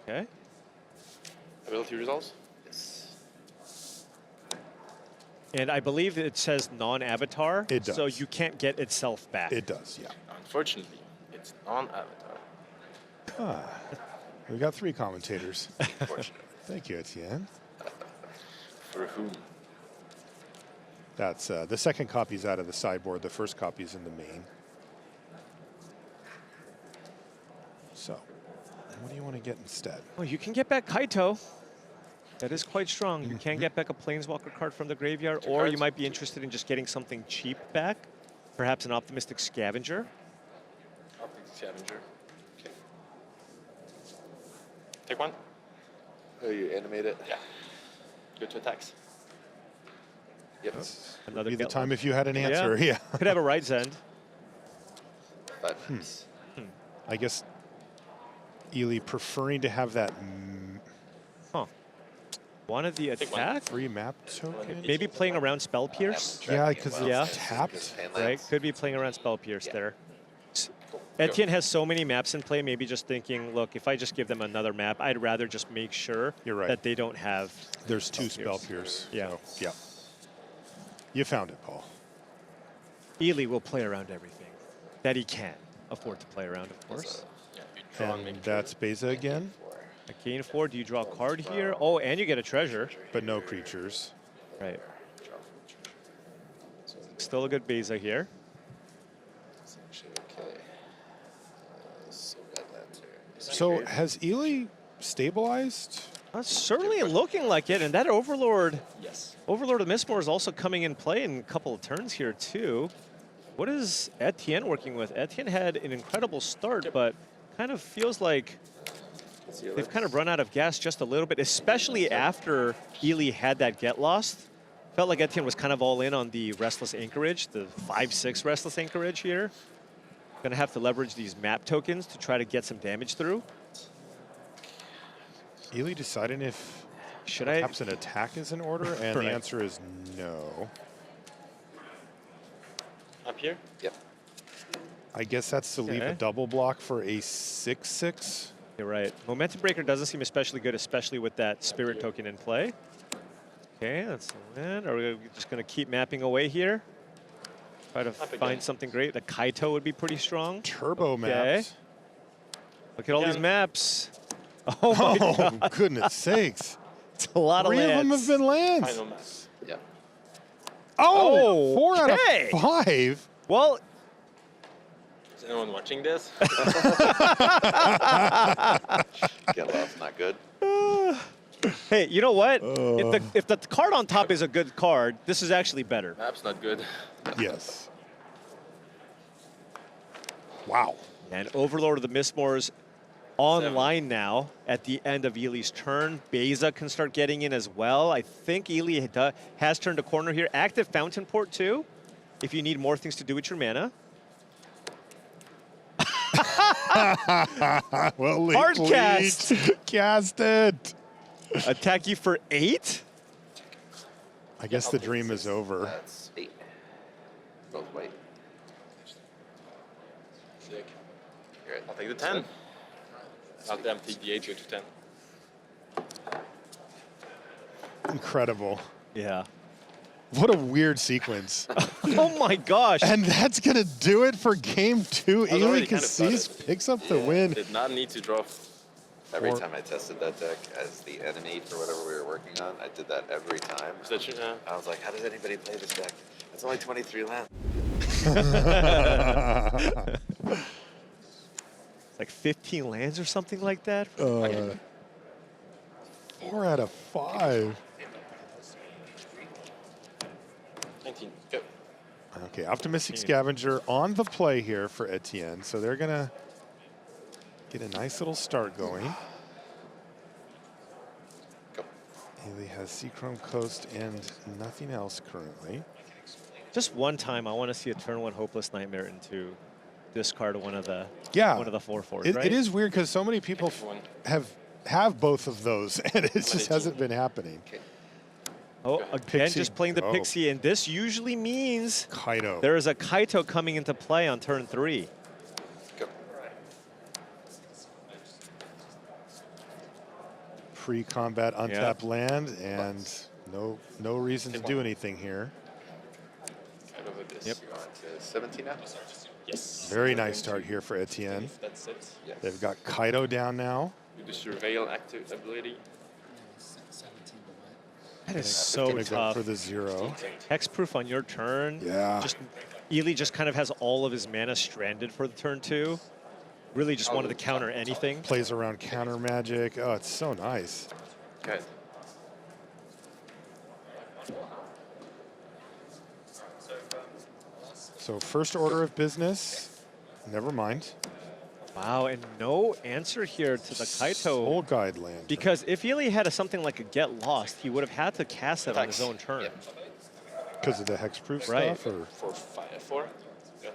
Okay. Ability resolves? Yes. And I believe it says non-avatar. It does. So you can't get itself back. It does, yeah. Unfortunately, it's non-avatar. We got 3 commentators. Unfortunately. Thank you, Etienne. For whom? That's the second copy's out of the sideboard. The first copy's in the main. So, what do you want to get instead? Oh, you can get back Kaito. That is quite strong. You can get back a Planeswalker card from the graveyard, or you might be interested in just getting something cheap back. Perhaps an Optimistic Scavenger. Optic Scavenger. Okay. Take one. Oh, you animate it? Yeah. Go to attacks. Yep. Another Be the get time one. if you had an answer. Yeah. Could have a Right's End. 5 maps. I guess Elis preferring to have that Huh. Wanted the Take one. attack? free map token. Maybe playing around Spell Pierce? Yeah, because Yeah. it's tapped. Right, could be playing around Spell Pierce there. Cool. Etienne has so many maps in play, maybe just thinking, look, if I just give them another map, I'd rather just make sure You're right. that they don't have. There's 2 spell pierce. Yeah. So, yeah. You found it, Paul. Elis will play around everything that he can afford to play around, of course. Yeah, you draw and And make that's Beza again, A Gain 4, do you draw a card here? Oh, and you get a treasure. but no creatures. Right. Still a good Beza here. It's actually okay. So bad lands here. So has Elis stabilized? That's certainly looking like it, and that Overlord. Yes. Overlord of Mistmore is also coming in play in a couple of turns here, too. What is Etienne working with? Etienne had an incredible start, but kind of feels like they've kind of run out of gas just a little bit, especially after Elis had that get lost. Felt like Etienne was kind of all in on the Restless Anchorage, the 5/6 Restless Anchorage here. Gonna have to leverage these map tokens to try to get some damage through. Elis deciding if Should I? perhaps an attack is in order, and Right. the answer is no. Up here? Yep. I guess that's to leave a Okay. double block for a 6/6. You're right. Momentum Breaker doesn't seem especially good, especially with that Spirit token in play. Okay, that's the win. Are we just going to keep mapping away here? Try to Up again. find something great. The Kaito would be pretty strong. Turbo Okay. maps. Look at all these Again. maps. Oh my God. Oh, goodness sakes. It's a lot of 3 of them lands. have been lands. Final maps. Yep. Oh, 4 out okay. of 5. Well, Is anyone watching this? Get lost, not good. hey, you know what? If the card on top is a good card, this is actually better. Map's not good. Yes. Wow. And Overlord of the Mistmores online now at the end of Elis' turn. Beza can start getting in as well. I think Elis has turned a corner here. Active Fountain Port too, if you need more things to do with your mana. Well, Hard cast. Cast it. Attack you for 8? I guess the dream is over. That's 8. Both white. Sick. Here, I'll take the 10. I'll damn take the 8, go to 10. Incredible. Yeah. What a weird sequence. Oh my gosh. And that's going to do it for game 2. was already Elis kind of Kassis excited. picks up the win. Did not need to draw. Every Or- time I tested that deck as the enemy for whatever we were working on, I did that every time. Yeah. I was like, how does anybody play this deck? It's only 23 lands. It's like 15 lands or something like that. 4 out of 5. 19. Go. Okay, Optimistic Scavenger on the play here for Etienne. So they're going to get a nice little start going. Go. Elis has Seachrome Coast and nothing else currently. Just one time, I want to see a turn 1 Hopeless Nightmare into discard one of the Yeah. 4/4s, It, right? it is weird because so many people One. have both of those, and it just hasn't been happening. Oh, again, Pixie. just playing the Oh. Pixie, and this usually means Kaito. there is a Kaito coming into play on turn 3. Go. pre-combat untapped land, and no reason to do anything here. Kind of with this. Yep. You're on to 17 now? Yes. Very nice start here for Etienne. That's it. Yes. They've got Kaido down now. With the surveil active ability. That is so Gonna go tough. for the 0. Hexproof on your turn. Yeah. Just Elis just kind of has all of his mana stranded for the turn 2. Really just wanted to counter anything. Plays around counter magic. Oh, it's so nice. Good. So first order of business. Never mind. Wow, and no answer here to the Kaito. Soul Guide land. Because if Elis had something like a Get Lost, he would have had to cast it on his own turn. Yep. Because of the hexproof Right. stuff? Or? For 4,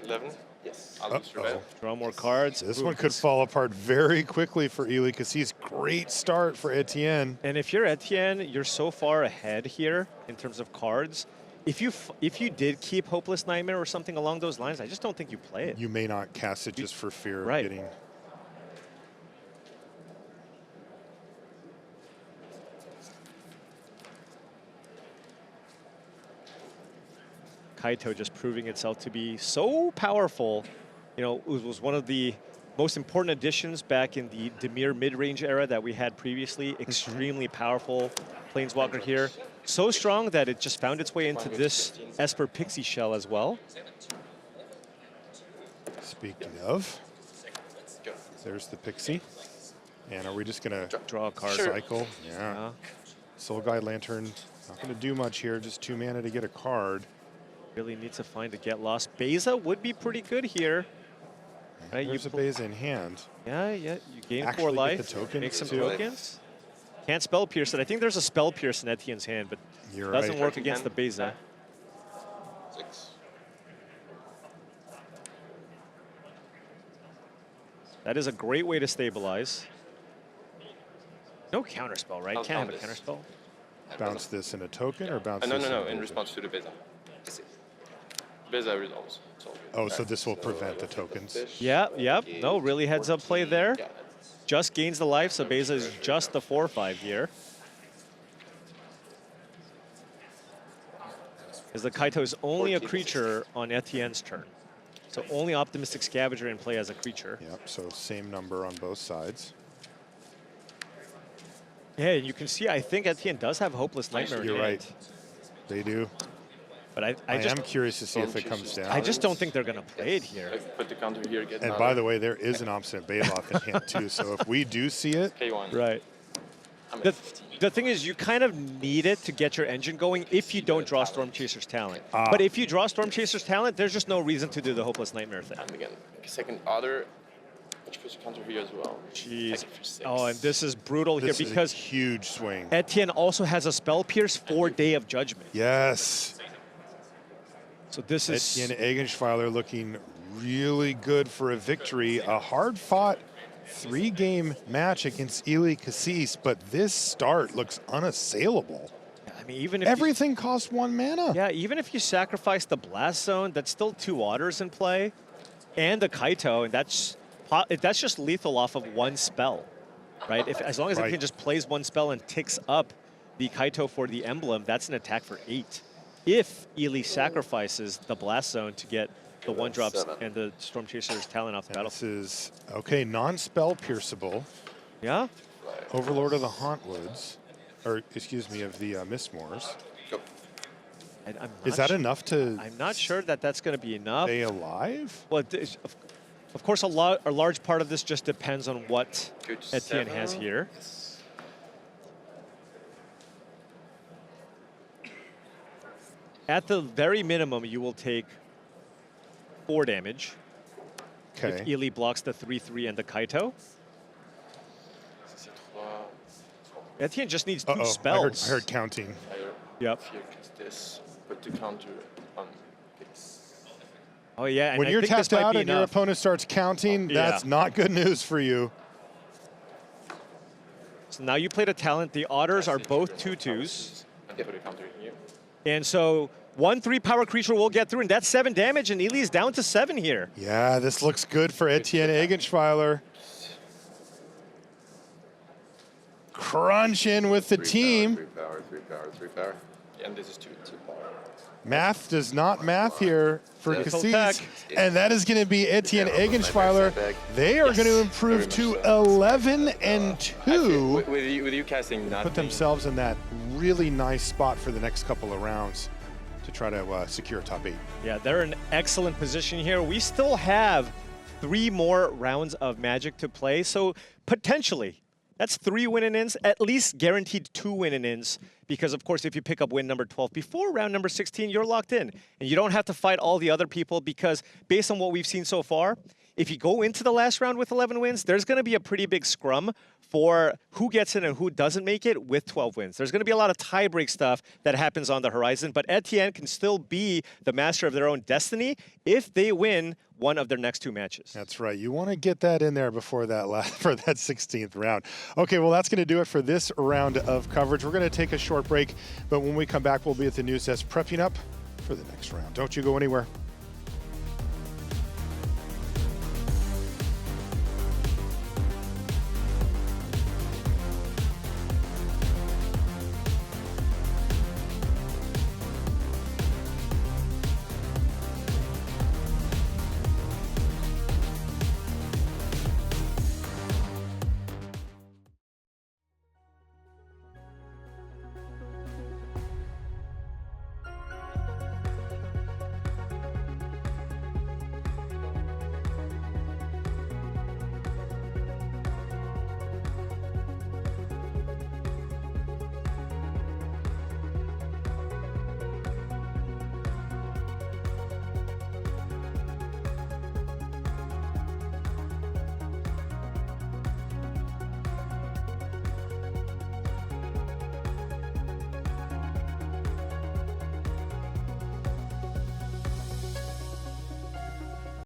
11. Yes. I'll do surveil. Draw more cards. This Ooh, one could fall apart very quickly for Elis because he's great start for Etienne. And if you're Etienne, you're so far ahead here in terms of cards. If you did keep Hopeless Nightmare or something along those lines, I just don't think you play it. You may not cast it just for fear of Right. getting. Kaito just proving itself to be so powerful. You know, it was one of the most important additions back in the Dimir mid-range era that we had previously. Extremely powerful Planeswalker here. So strong that it just found its way into this Esper Pixie Shell as well. Speaking of, there's the Pixie. And are we just going to Draw a card. cycle? Yeah. Soul Guide Lantern, not going to do much here, just 2 mana to get a card. Really need to find a Get Lost. Beza would be pretty good here. Right, There's a you base in hand. Yeah, you gain Actually 4 get life. the token Make some too. tokens. Can't Spell Pierce it. I think there's a Spell Pierce in Etienne's hand, but You're doesn't right. work against the Beza. 6. That is a great way to stabilize. No counterspell, right? I'll Can't have a count this. counterspell. Bounce this in a token or bounce No, this no, no. in In a response to the Beza. Beza resolves. It's all good. Oh, so this will prevent the tokens. Yeah, yep. No, really heads up play there. Yeah. Just gains the life, so Beza is just the 4/5 here. As the Kaito is only a 14. creature on Etienne's turn. So only Optimistic Scavenger in play as a creature. Yep, so same number on both sides. Yeah, and you can see, I think Etienne does have Hopeless Nightmare in You're hand. right. They do. But I I just am curious to see if it comes down. I just don't think they're going to play it here. Like, put the counter here, get And another. by the way, there is an Obstinate Bailoff in hand too, so if we do see it, K1. Right. I'm at The, 15. the thing is, you kind of need it to get your engine going if you don't draw Storm Chaser's Talent. Ah. But if you draw Storm Chaser's Talent, there's just no reason to do the Hopeless Nightmare thing. And again, second other. Which puts a counter here as well. Jeez. Take it for 6. Oh, and this is brutal this here is because a huge swing. Etienne also has a Spell Pierce for Day of Judgment. Yes. So this is... Etienne Eggenschwiler looking really good for a victory. A hard-fought 3-game match against Elis Kassis, but this start looks unassailable. I mean, even if Everything costs 1 mana. Yeah, even if you sacrifice the Blast Zone, that's still 2 Otters in play, and the Kaito, and that's just lethal off of 1 spell, right? As long as Right. it can just plays 1 spell and ticks up the Kaito for the emblem, that's an attack for 8. If Elis sacrifices the Blast Zone to get the 1-drops 7. and the Storm Chaser's Talent off the This battlefield. is, okay, non-spell pierceable. Yeah? Overlord of the Hauntwoods, or excuse me, of the Mistmoors. Go. And I'm Is not that enough to I'm not sure that that's going to be enough. stay alive? Well, of course, a large part of this just depends on what Good Etienne 7. has here. At the very minimum, you will take 4 damage if Okay. Elis blocks the 3/3 and the Kaito. C'est 3. Etienne just needs 2 Uh-oh, spells. I heard counting. Yep. Here, cast this. Put the counter on Pix. Oh, yeah. And When I you're think this tapped might out be and your enough. opponent starts counting, Yeah. that's not good news for you. So now you played a talent. The Otters are both 2/2s. And put a counter here. And so 1/3 power creature will get through, and that's 7 damage, and Elis down to 7 here. Yeah, this looks good for Etienne Eggenschwiler. crunching with the team. 3 power, 3 power, 3 power. And this is 2 power. Math does not math here for Yes. Kassis, and that is going to be Etienne Yeah, Eggenschwiler. sandbag. They are going to improve very to much so. 11 and 2. With you casting nothing. Put themselves in that really nice spot for the next couple of rounds to try to secure top 8. Yeah, they're in excellent position here. We still have 3 more rounds of Magic to play, so potentially that's 3 win-and-ins, at least guaranteed 2 win-and-ins, because of course if you pick up win number 12 before round number 16, you're locked in. And you don't have to fight all the other people, because based on what we've seen so far, if you go into the last round with 11 wins, there's going to be a pretty big scrum for who gets in and who doesn't make it with 12 wins. There's going to be a lot of tie-break stuff that happens on the horizon, but Etienne can still be the master of their own destiny if they win one of their next 2 matches. That's right. You want to get that in there before that for that 16th round. Okay, well, that's going to do it for this round of coverage. We're going to take a short break, but when we come back, we'll be at the news desk prepping up for the next round. Don't you go anywhere.